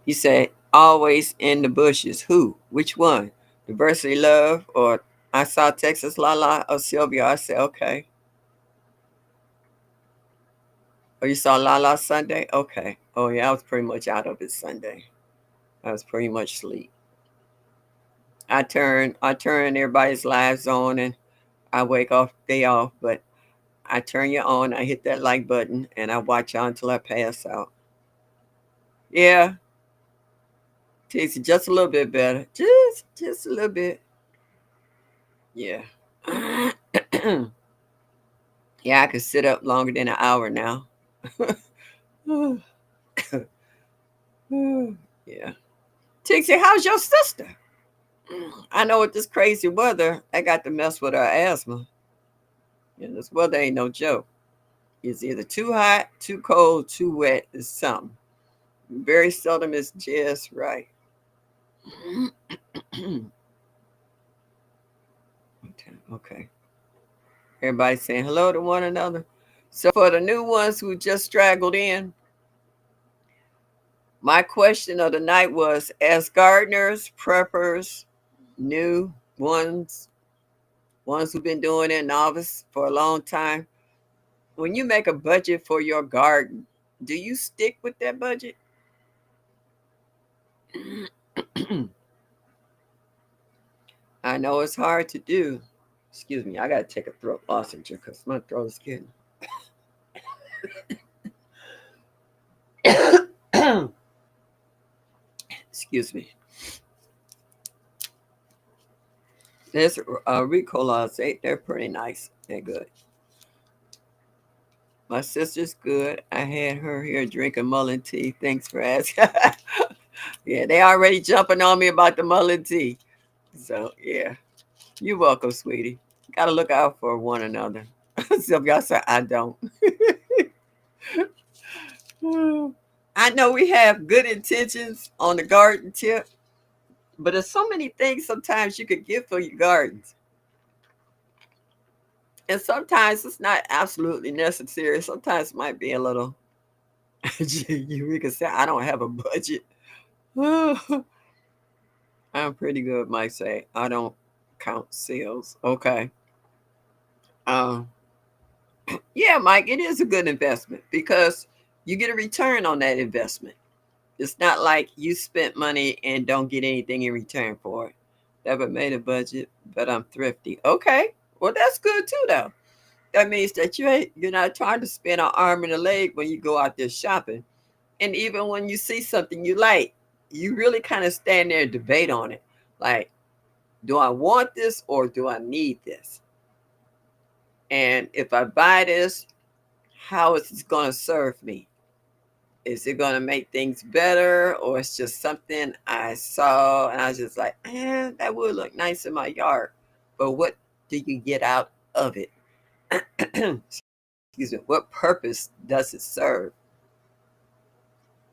He said, always in the bushes. Who? Which one? Diversity Love or I saw Texas Lala or Sylvia? I said, okay. Oh, you saw Lala Sunday? Okay. Oh yeah, I was pretty much out of it Sunday. I was pretty much asleep. I turn everybody's lives on and I wake off day off, but I turn you on, I hit that like button, and I watch y'all until I pass out. Yeah, takes it just a little bit better. Just a little bit. Yeah. Yeah, I could sit up longer than an hour now. Yeah. Tixie, how's your sister? I know with this crazy weather, I got to mess with her asthma. Yeah, this weather ain't no joke. It's either too hot, too cold, too wet, it's something. Very seldom is just right. Okay. Everybody saying hello to one another. So for the new ones who just straggled in, my question of the night was, as gardeners, preppers, new ones who've been doing it, novice for a long time. When you make a budget for your garden, do you stick with that budget? I know it's hard to do. Excuse me, I gotta take a throat lozenge because my throat is getting. Excuse me. There's Ricolas. They're pretty nice. They're good. My sister's good. I had her here drinking mullein tea. Thanks for asking. Yeah, they already jumping on me about the mullein tea. So yeah, you're welcome, sweetie. Gotta look out for one another. Some y'all say I don't. I know we have good intentions on the garden tip, but there's so many things sometimes you could get for your gardens. And sometimes it's not absolutely necessary. Sometimes it might be a little, you can say, I don't have a budget. I'm pretty good, might say. I don't count sales. Okay. Um, yeah, Mike, it is a good investment because you get a return on that investment. It's not like you spent money and don't get anything in return for it. Never made a budget, but I'm thrifty. Okay. Well, that's good too, though. That means that you're not trying to spend an arm and a leg when you go out there shopping. And even when you see something you like, you really kind of stand there and debate on it. Like, do I want this or do I need this? And if I buy this, how is it going to serve me? Is it going to make things better or it's just something I saw and I was just like, that would look nice in my yard. But what do you get out of it? Excuse me. What purpose does it serve?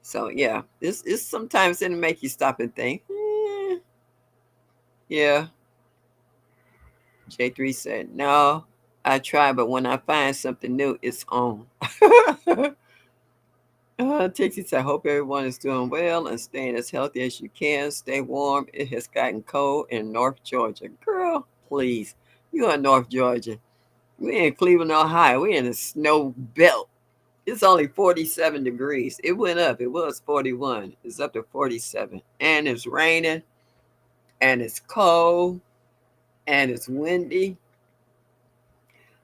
So yeah, it's sometimes it'll make you stop and think. Yeah. J3 said, no, I try, but when I find something new, it's on. Trixie said, I hope everyone is doing well and staying as healthy as you can. Stay warm. It has gotten cold in North Georgia. Girl, please. You in North Georgia. We in Cleveland, Ohio. We in a snow belt. It's only 47 degrees. It went up. It was 41. It's up to 47. And it's raining. And it's cold. And it's windy.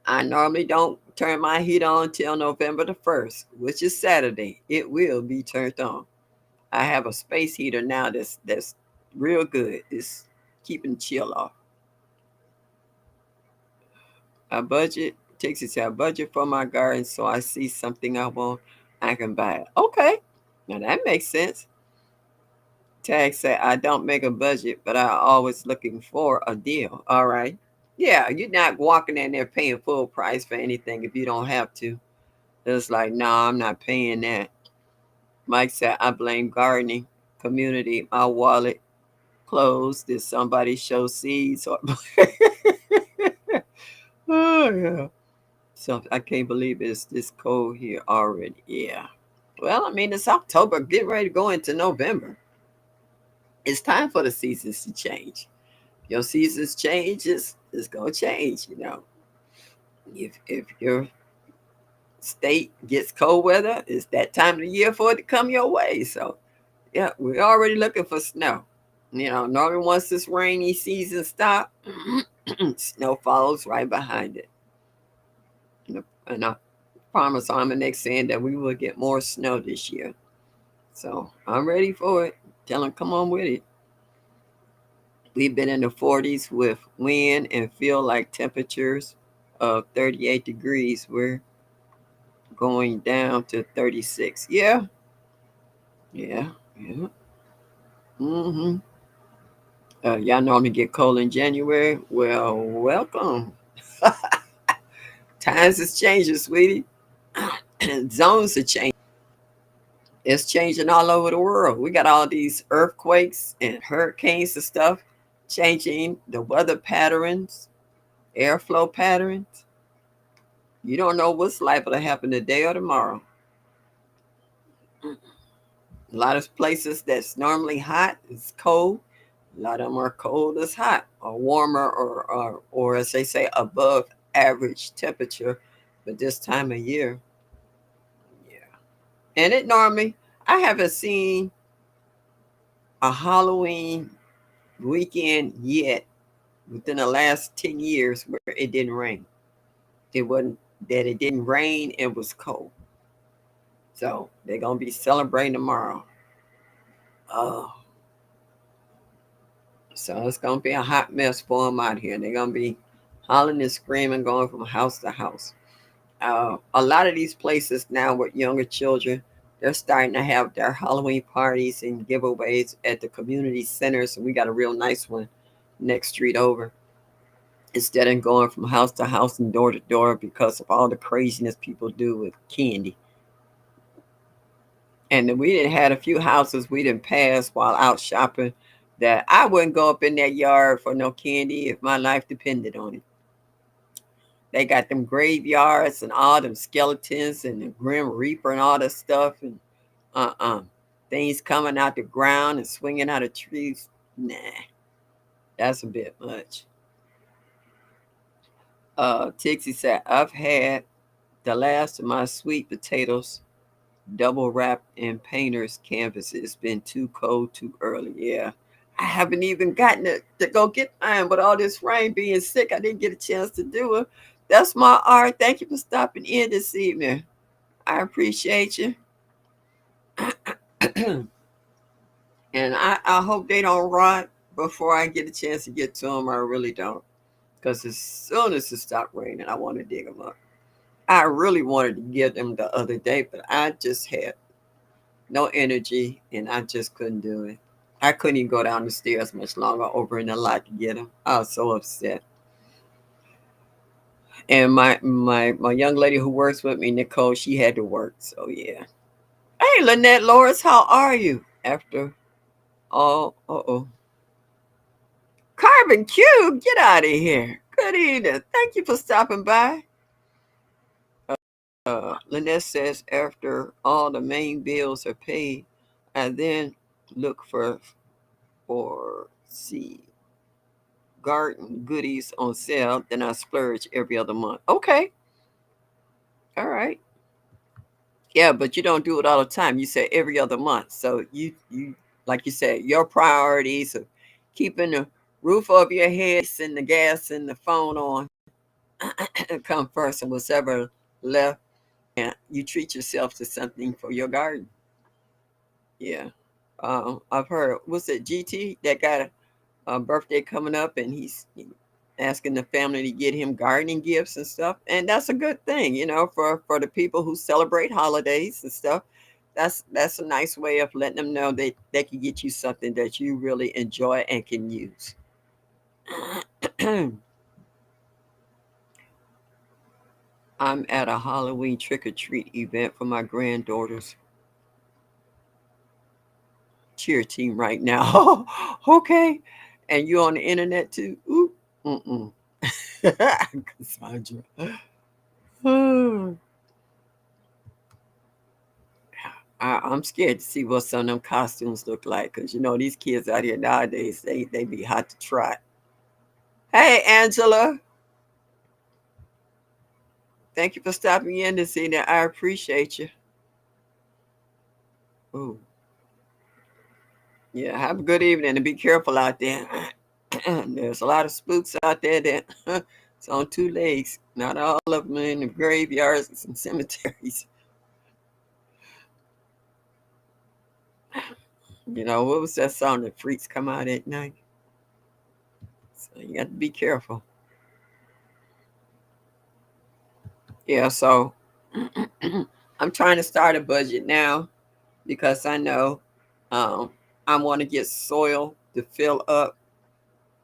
I normally don't turn my heat on till November the 1st, which is Saturday. It will be turned on. I have a space heater now that's real good. It's keeping chill off. I budget, Texas said, I budget for my garden so I see something I want, I can buy it. Okay. Now that makes sense. Tag said, I don't make a budget, but I always looking for a deal. All right. Yeah, you're not walking in there paying full price for anything if you don't have to. It's like, no, I'm not paying that. Mike said, I blame gardening community. My wallet closed. Did somebody show seeds? Or oh, yeah. So I can't believe it's this cold here already. Yeah. Well, I mean, it's October. Get ready to go into November. It's time for the seasons to change. Your seasons changes, it's gonna change. If your state gets cold weather, it's that time of the year for it to come your way. So yeah, we're already looking for snow. Normally once this rainy season stops, snow follows right behind it. And Farmer's Almanac saying that we will get more snow this year. So I'm ready for it. Tell them come on with it. We've been in the 40s with wind and feel like temperatures of 38 degrees. We're going down to 36. Yeah, yeah, yeah. Mm-hmm. Y'all normally get cold in January. Well, welcome. Times is changing, sweetie. Zones are changing. It's changing all over the world. We got all these earthquakes and hurricanes and stuff changing the weather patterns, airflow patterns. You don't know what's liable to happen today or tomorrow. A lot of places that's normally hot, it's cold. A lot of them are cold as hot, or warmer, or as they say, above average temperature for this time of year. Yeah, and it normally I haven't seen a Halloween weekend yet within the last 10 years where it didn't rain. It wasn't that it didn't rain; it was cold. So they're gonna be celebrating tomorrow. Oh, so it's gonna be a hot mess for them out here. They're gonna be hollering and screaming, going from house to house. A lot of these places now with younger children, they're starting to have their Halloween parties and giveaways at the community centers. And we got a real nice one next street over. Instead of going from house to house and door to door because of all the craziness people do with candy. And then we didn't had a few houses we didn't pass while out shopping that I wouldn't go up in that yard for no candy if my life depended on it. They got them graveyards and all them skeletons and the Grim Reaper and all that stuff and uh-uh. Things coming out the ground and swinging out of trees. Nah, that's a bit much. Tixie said, I've had the last of my sweet potatoes double wrapped in painter's canvas. It's been too cold too early. Yeah. I haven't even gotten to go get mine with all this rain being sick. I didn't get a chance to do it. That's my art. Thank you for stopping in this evening. I appreciate you. And I hope they don't rot before I get a chance to get to them. I really don't. Because as soon as it stopped raining, I want to dig them up. I really wanted to get them the other day, but I just had no energy and I just couldn't do it. I couldn't even go down the stairs much longer over in the lot to get them. I was so upset. And my young lady who works with me, Nicole, she had to work. So yeah. Hey, Lynette Loris, how are you? After all, uh-oh. Carbon Cube, get out of here. Good evening. Thank you for stopping by. Lynette says after all the main bills are paid, I then look for see garden goodies on sale. Then I splurge every other month. Okay, all right. Yeah, but you don't do it all the time. You say every other month. So you like you said, your priorities of keeping the roof over your head and the gas and the phone on come first, and whatever left, and you treat yourself to something for your garden. Yeah. I've heard, what's it, GT that got a birthday coming up, and he's asking the family to get him gardening gifts and stuff, and that's a good thing, for the people who celebrate holidays and stuff. That's a nice way of letting them know they can get you something that you really enjoy and can use. I'm at a Halloween trick-or-treat event for my granddaughter's cheer team right now. Okay. And you on the internet too? Ooh. Mm-mm. Cassandra. I'm scared to see what some of them costumes look like because these kids out here nowadays, they be hot to try. Hey Angela, thank you for stopping in this evening. I appreciate you. Ooh, yeah, have a good evening and be careful out there. There's a lot of spooks out there that it's on two legs. Not all of them in the graveyards and cemeteries. What was that song that freaks come out at night? So you got to be careful. Yeah, so I'm trying to start a budget now because I know um, I want to get soil to fill up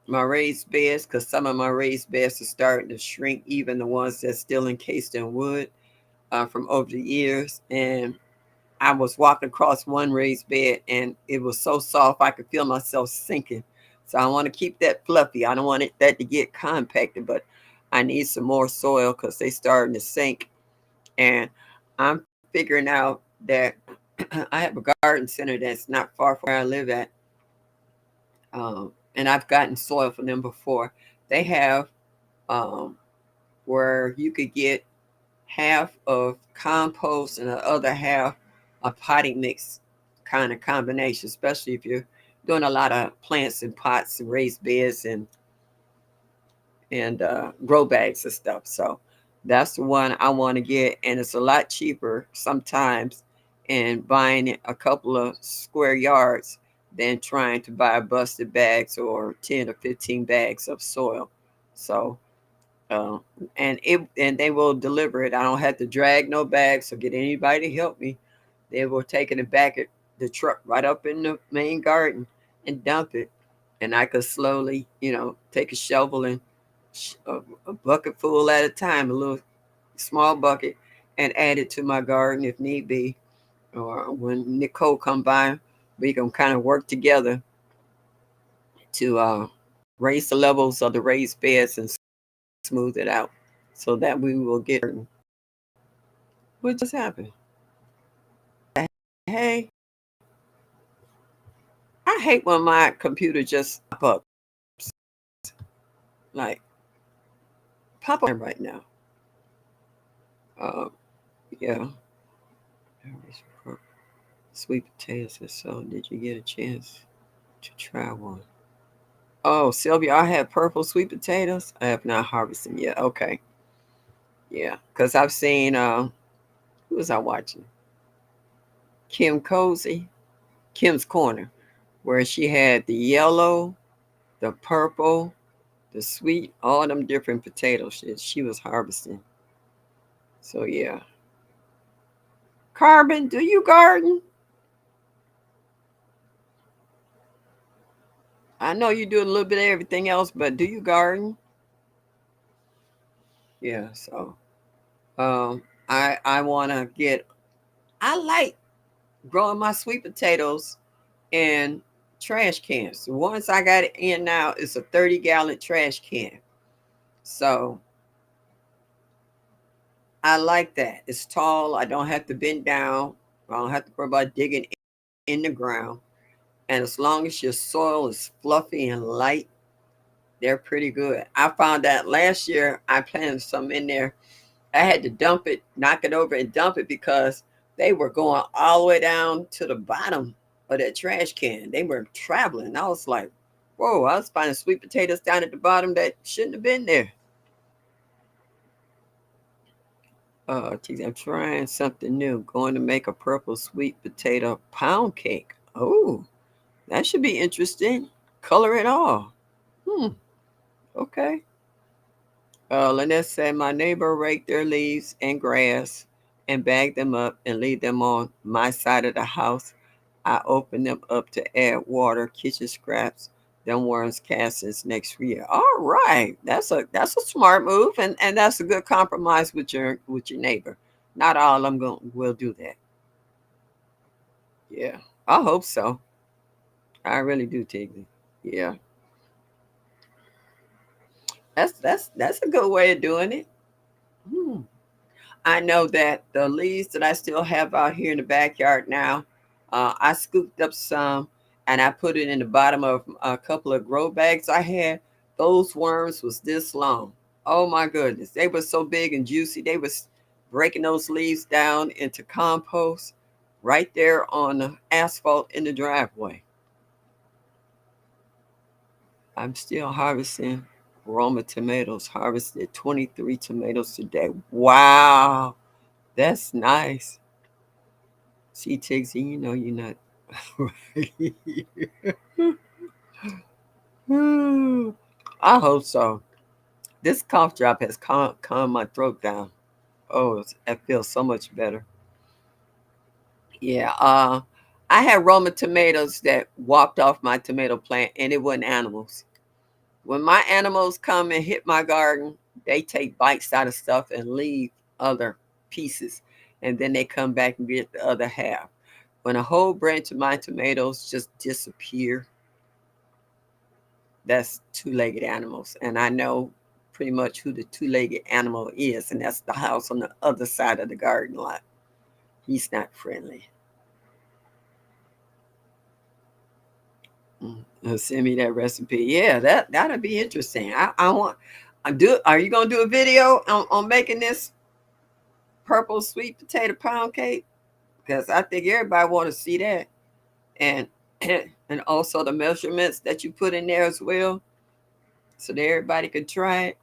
my raised beds because some of my raised beds are starting to shrink, even the ones that's still encased in wood from over the years. And I was walking across one raised bed and it was so soft I could feel myself sinking. So I want to keep that fluffy. I don't want that to get compacted, but I need some more soil because they starting to sink. And I'm figuring out that I have a garden center that's not far from where I live at. and I've gotten soil from them before. They have um, where you could get half of compost and the other half a potting mix kind of combination, especially if you're doing a lot of plants in pots and raised beds and grow bags and stuff. So that's the one I want to get, and it's a lot cheaper sometimes in buying a couple of square yards than trying to buy busted bags or 10 or 15 bags of soil. So uh, and they will deliver it. I don't have to drag no bags or get anybody to help me. They will take it back at the truck right up in the main garden and dump it, and I could slowly, take a shovel and a, a bucket full at a time, a little small bucket, and add it to my garden if need be. Or when Nicole come by, we can kind of work together to raise the levels of the raised beds and smooth it out so that we will get. What just happened? Hey, I hate when my computer just pop up, like pop up right now. Uh, yeah. Sweet potatoes. So, did you get a chance to try one? Oh, Sylvia, I had purple sweet potatoes. I have not harvested them yet. Okay, yeah, because I've seen. Who was I watching? Kim Cozy, Kim's Corner, where she had the yellow, the purple, the sweet, all them different potatoes she was harvesting. So yeah. Carbon, do you garden? I know you do a little bit of everything else, but do you garden? Yeah, so I wanna get I like growing my sweet potatoes in trash cans. The ones I got it in now is a 30-gallon trash can. So I like that. It's tall. I don't have to bend down. I don't have to worry about digging in the ground. And as long as your soil is fluffy and light, they're pretty good. I found that last year I planted some in there. I had to dump it, knock it over and dump it because they were going all the way down to the bottom of that trash can. They were traveling. I was like, whoa, I was finding sweet potatoes down at the bottom that shouldn't have been there. Geez, I'm trying something new. Going to make a purple sweet potato pound cake. Oh, that should be interesting. Color it all. Hmm. Okay. Lynette said, my neighbor raked their leaves and grass and bagged them up and leave them on my side of the house. I opened them up to add water, kitchen scraps, then worms castings next year. All right. That's a smart move, and that's a good compromise with your neighbor. Not all of them will do that. Yeah. I hope so. I really do, Tiggy. Yeah. That's a good way of doing it. Hmm. I know that the leaves that I still have out here in the backyard now, I scooped up some and I put it in the bottom of a couple of grow bags I had. Those worms was this long. Oh my goodness. They were so big and juicy. They was breaking those leaves down into compost right there on the asphalt in the driveway. I'm still harvesting Roma tomatoes. Harvested 23 tomatoes today. Wow. That's nice. See, Tigsy, you know you're not right. I hope so. This cough drop has calmed my throat down. Oh, it feels so much better. Yeah. I had Roma tomatoes that walked off my tomato plant, and it wasn't animals. When my animals come and hit my garden, they take bites out of stuff and leave other pieces, and then they come back and get the other half. When a whole branch of my tomatoes just disappear, that's two-legged animals. And I know pretty much who the two-legged animal is, and that's the house on the other side of the garden lot. He's not friendly. Send me that recipe. Yeah, that'll be interesting. I want. I do. Are you gonna do a video on making this purple sweet potato pound cake? Because I think everybody want to see that, and and also the measurements that you put in there as well, so that everybody could try it.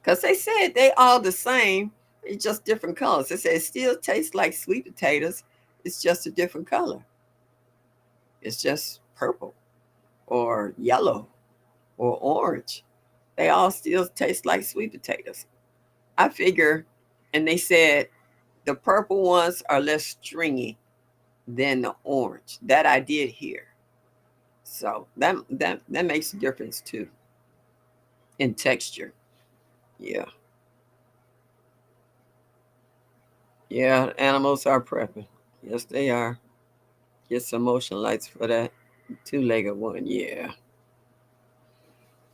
Because they said they all the same. It's just different colors. They said it still tastes like sweet potatoes. It's just a different color. It's just purple or yellow or orange. They all still taste like sweet potatoes. I figure, and they said the purple ones are less stringy than the orange. That I did hear. So that makes a difference too in texture. Yeah. Yeah, animals are prepping. Yes, they are. Get some motion lights for that two-legged one. Yeah.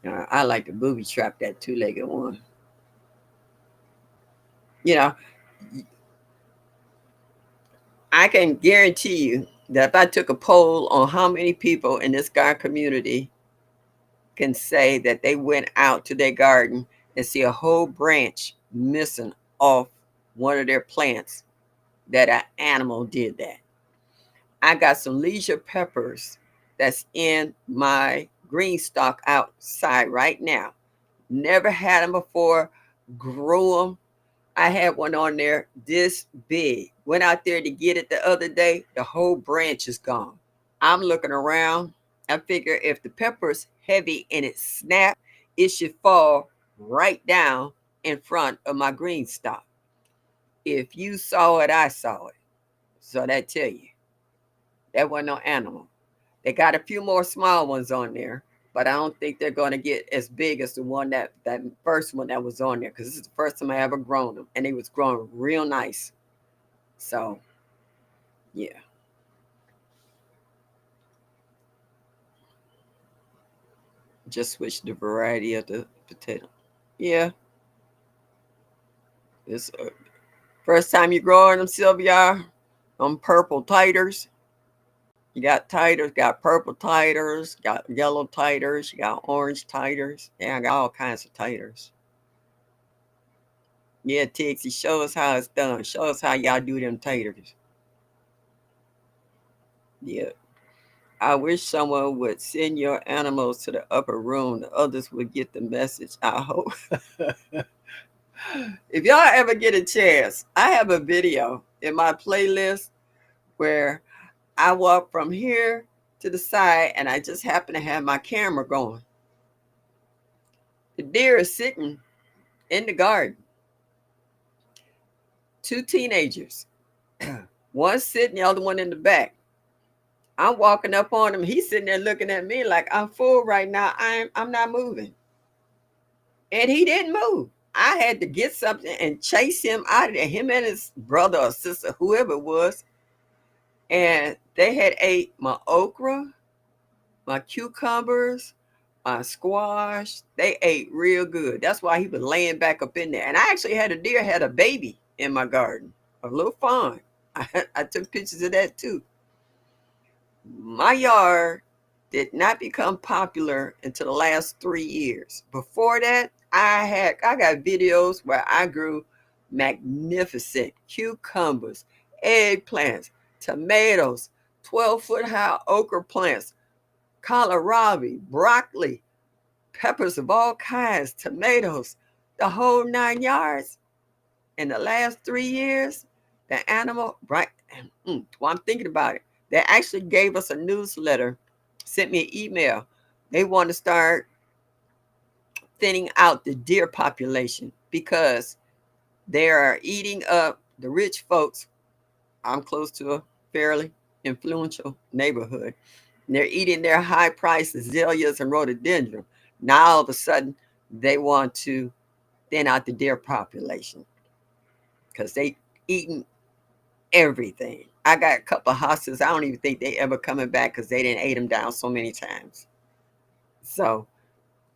I like to booby trap that two-legged one. You know, I can guarantee you that if I took a poll on how many people in this garden community can say that they went out to their garden and see a whole branch missing off one of their plants, that an animal did that. I got some leisure peppers that's in my green stock outside right now. Never had them before, grew them. I had one on there this big. Went out there to get it the other day. The whole branch is gone. I'm looking around. I figure if the pepper's heavy and it snap, it should fall right down in front of my green stalk. If you saw it, I saw it. So that tell you that wasn't no animal. They got a few more small ones on there, but I don't think they're going to get as big as the one that first one that was on there, because this is the first time I ever grown them, and they was growing real nice. So yeah, just switch the variety of the potato. Yeah, it's first time you growing them, Sylvia. Purple titers. You got titers, got purple titers, got yellow titers, you got orange titers. Yeah, I got all kinds of titers. Yeah, Tixie, show us how it's done. Show us how y'all do them taters. Yeah. I wish someone would send your animals to the upper room. The others would get the message. I hope. If y'all ever get a chance, I have a video in my playlist where I walk from here to the side and I just happen to have my camera going. The deer is sitting in the garden. Two teenagers. One sitting, the other one in the back. I'm walking up on him. He's sitting there looking at me like I'm full right now. I'm not moving. And he didn't move. I had to get something and chase him out of there. Him and his brother or sister, whoever it was. And they had ate my okra, my cucumbers, my squash. They ate real good. That's why he was laying back up in there. And I actually had a deer had a baby in my garden, a little fawn. I took pictures of that too. My yard did not become popular until the last 3 years. Before that, I got videos where I grew magnificent cucumbers, eggplants, tomatoes, 12-foot high okra plants, kohlrabi, broccoli, peppers of all kinds, tomatoes, the whole 9 yards. In the last 3 years, the animal, right? Well, I'm thinking about it. They actually gave us a newsletter, sent me an email. They want to start thinning out the deer population because they are eating up the rich folks. I'm close to a fairly influential neighborhood. And they're eating their high priced azaleas and rhododendron. Now all of a sudden, they want to thin out the deer population because they eating everything. I got a couple of hostas. I don't even think they ever coming back because they didn't ate them down so many times. So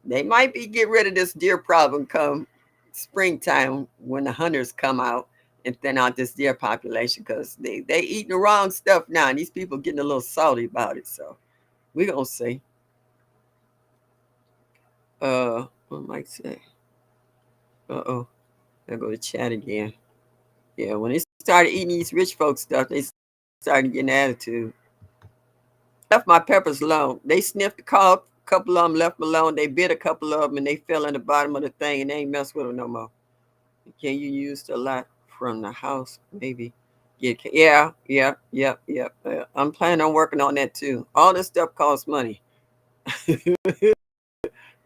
they might be get rid of this deer problem come springtime when the hunters come out and thin out this deer population because they eating the wrong stuff now, and these people getting a little salty about it. So We gonna see. What might say? Uh-oh. I go to chat again. Yeah, when they started eating these rich folks stuff, they started getting attitude. Left my peppers alone. They sniffed a couple of them, left them alone. They bit a couple of them, and they fell in the bottom of the thing, and they ain't mess with them no more. Can you use a lot from the house? Maybe. Yeah. I'm planning on working on that too. All this stuff costs money.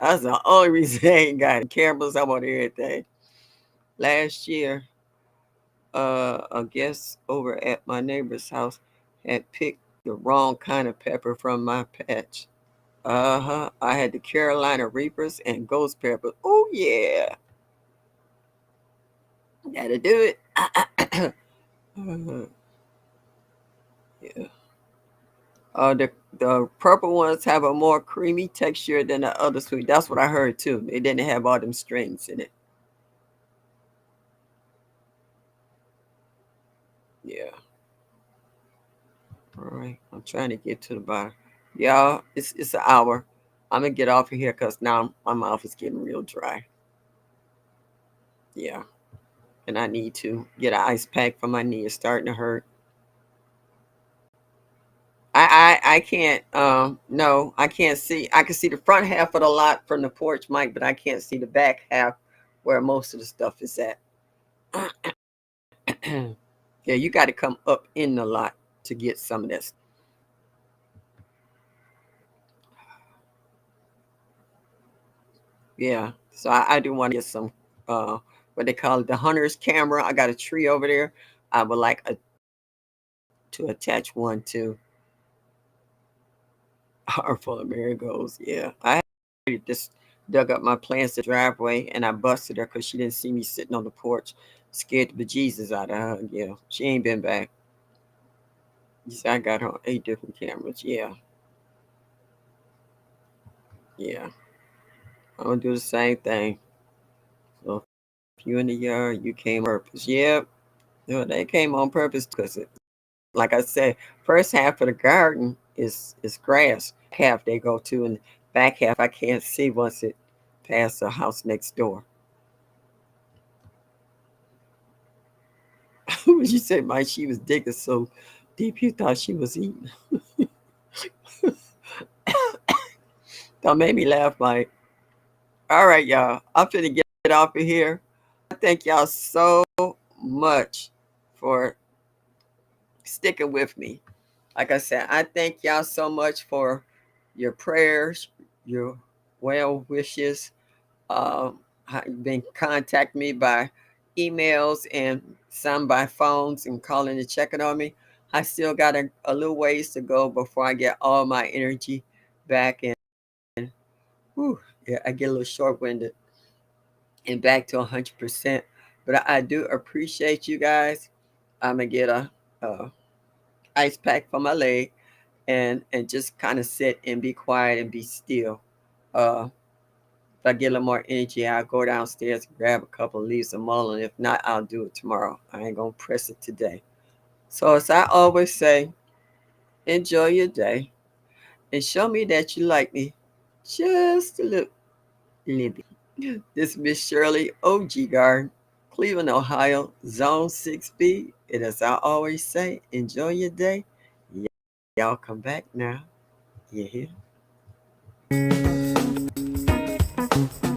That's the only reason I ain't got it. Cameras, I want everything. Last year, a guest over at my neighbor's house had picked the wrong kind of pepper from my patch. Uh-huh. I had the Carolina Reapers and ghost pepper. Oh yeah. That'll do it. Uh, yeah. The purple ones have a more creamy texture than the other sweet. That's what I heard too. They didn't have all them strings in it. Yeah. All right. I'm trying to get to the bottom. Y'all, it's an hour. I'm gonna get off of here because now my mouth is getting real dry. Yeah. And I need to get an ice pack for my knee. It's starting to hurt. I can't no, I can't see. I can see the front half of the lot from the porch mic, but I can't see the back half where most of the stuff is at. Yeah, you got to come up in the lot to get some of this. Yeah, so I do want to get some what they call it, the hunter's camera. I got a tree over there. I would like to attach one to our full of marigolds. Yeah, I just dug up my plants the driveway and I busted her because she didn't see me sitting on the porch, scared the bejesus out of her. Yeah, she ain't been back. You see, I got her on 8 different cameras. Yeah, yeah. I'm gonna do the same thing. So if you in the yard, you came on purpose. Yep. No, they came on purpose because it, like I said, first half of the garden is grass. Half they go to, and back half I can't see once it past the house next door. When she said, "Mike," she was digging so deep you thought she was eating. That made me laugh, Mike. All right, y'all. I'm finna get off of here. I thank y'all so much for sticking with me. Like I said, I thank y'all so much for your prayers, your well wishes. Been contact me by emails and some by phones and calling and checking on me. I still got a little ways to go before I get all my energy back and whew, yeah, I get a little short winded and back to 100%. But I do appreciate you guys. I'm gonna get a ice pack for my leg and just kind of sit and be quiet and be still. If I get a little more energy, I'll go downstairs and grab a couple of leaves of mullein. If not, I'll do it tomorrow. I ain't gonna press it today. So as I always say, enjoy your day and show me that you like me just little bit. This is Miss Shirley OG Garden, Cleveland, Ohio, Zone 6B. And as I always say, enjoy your day. Y'all come back now. You hear?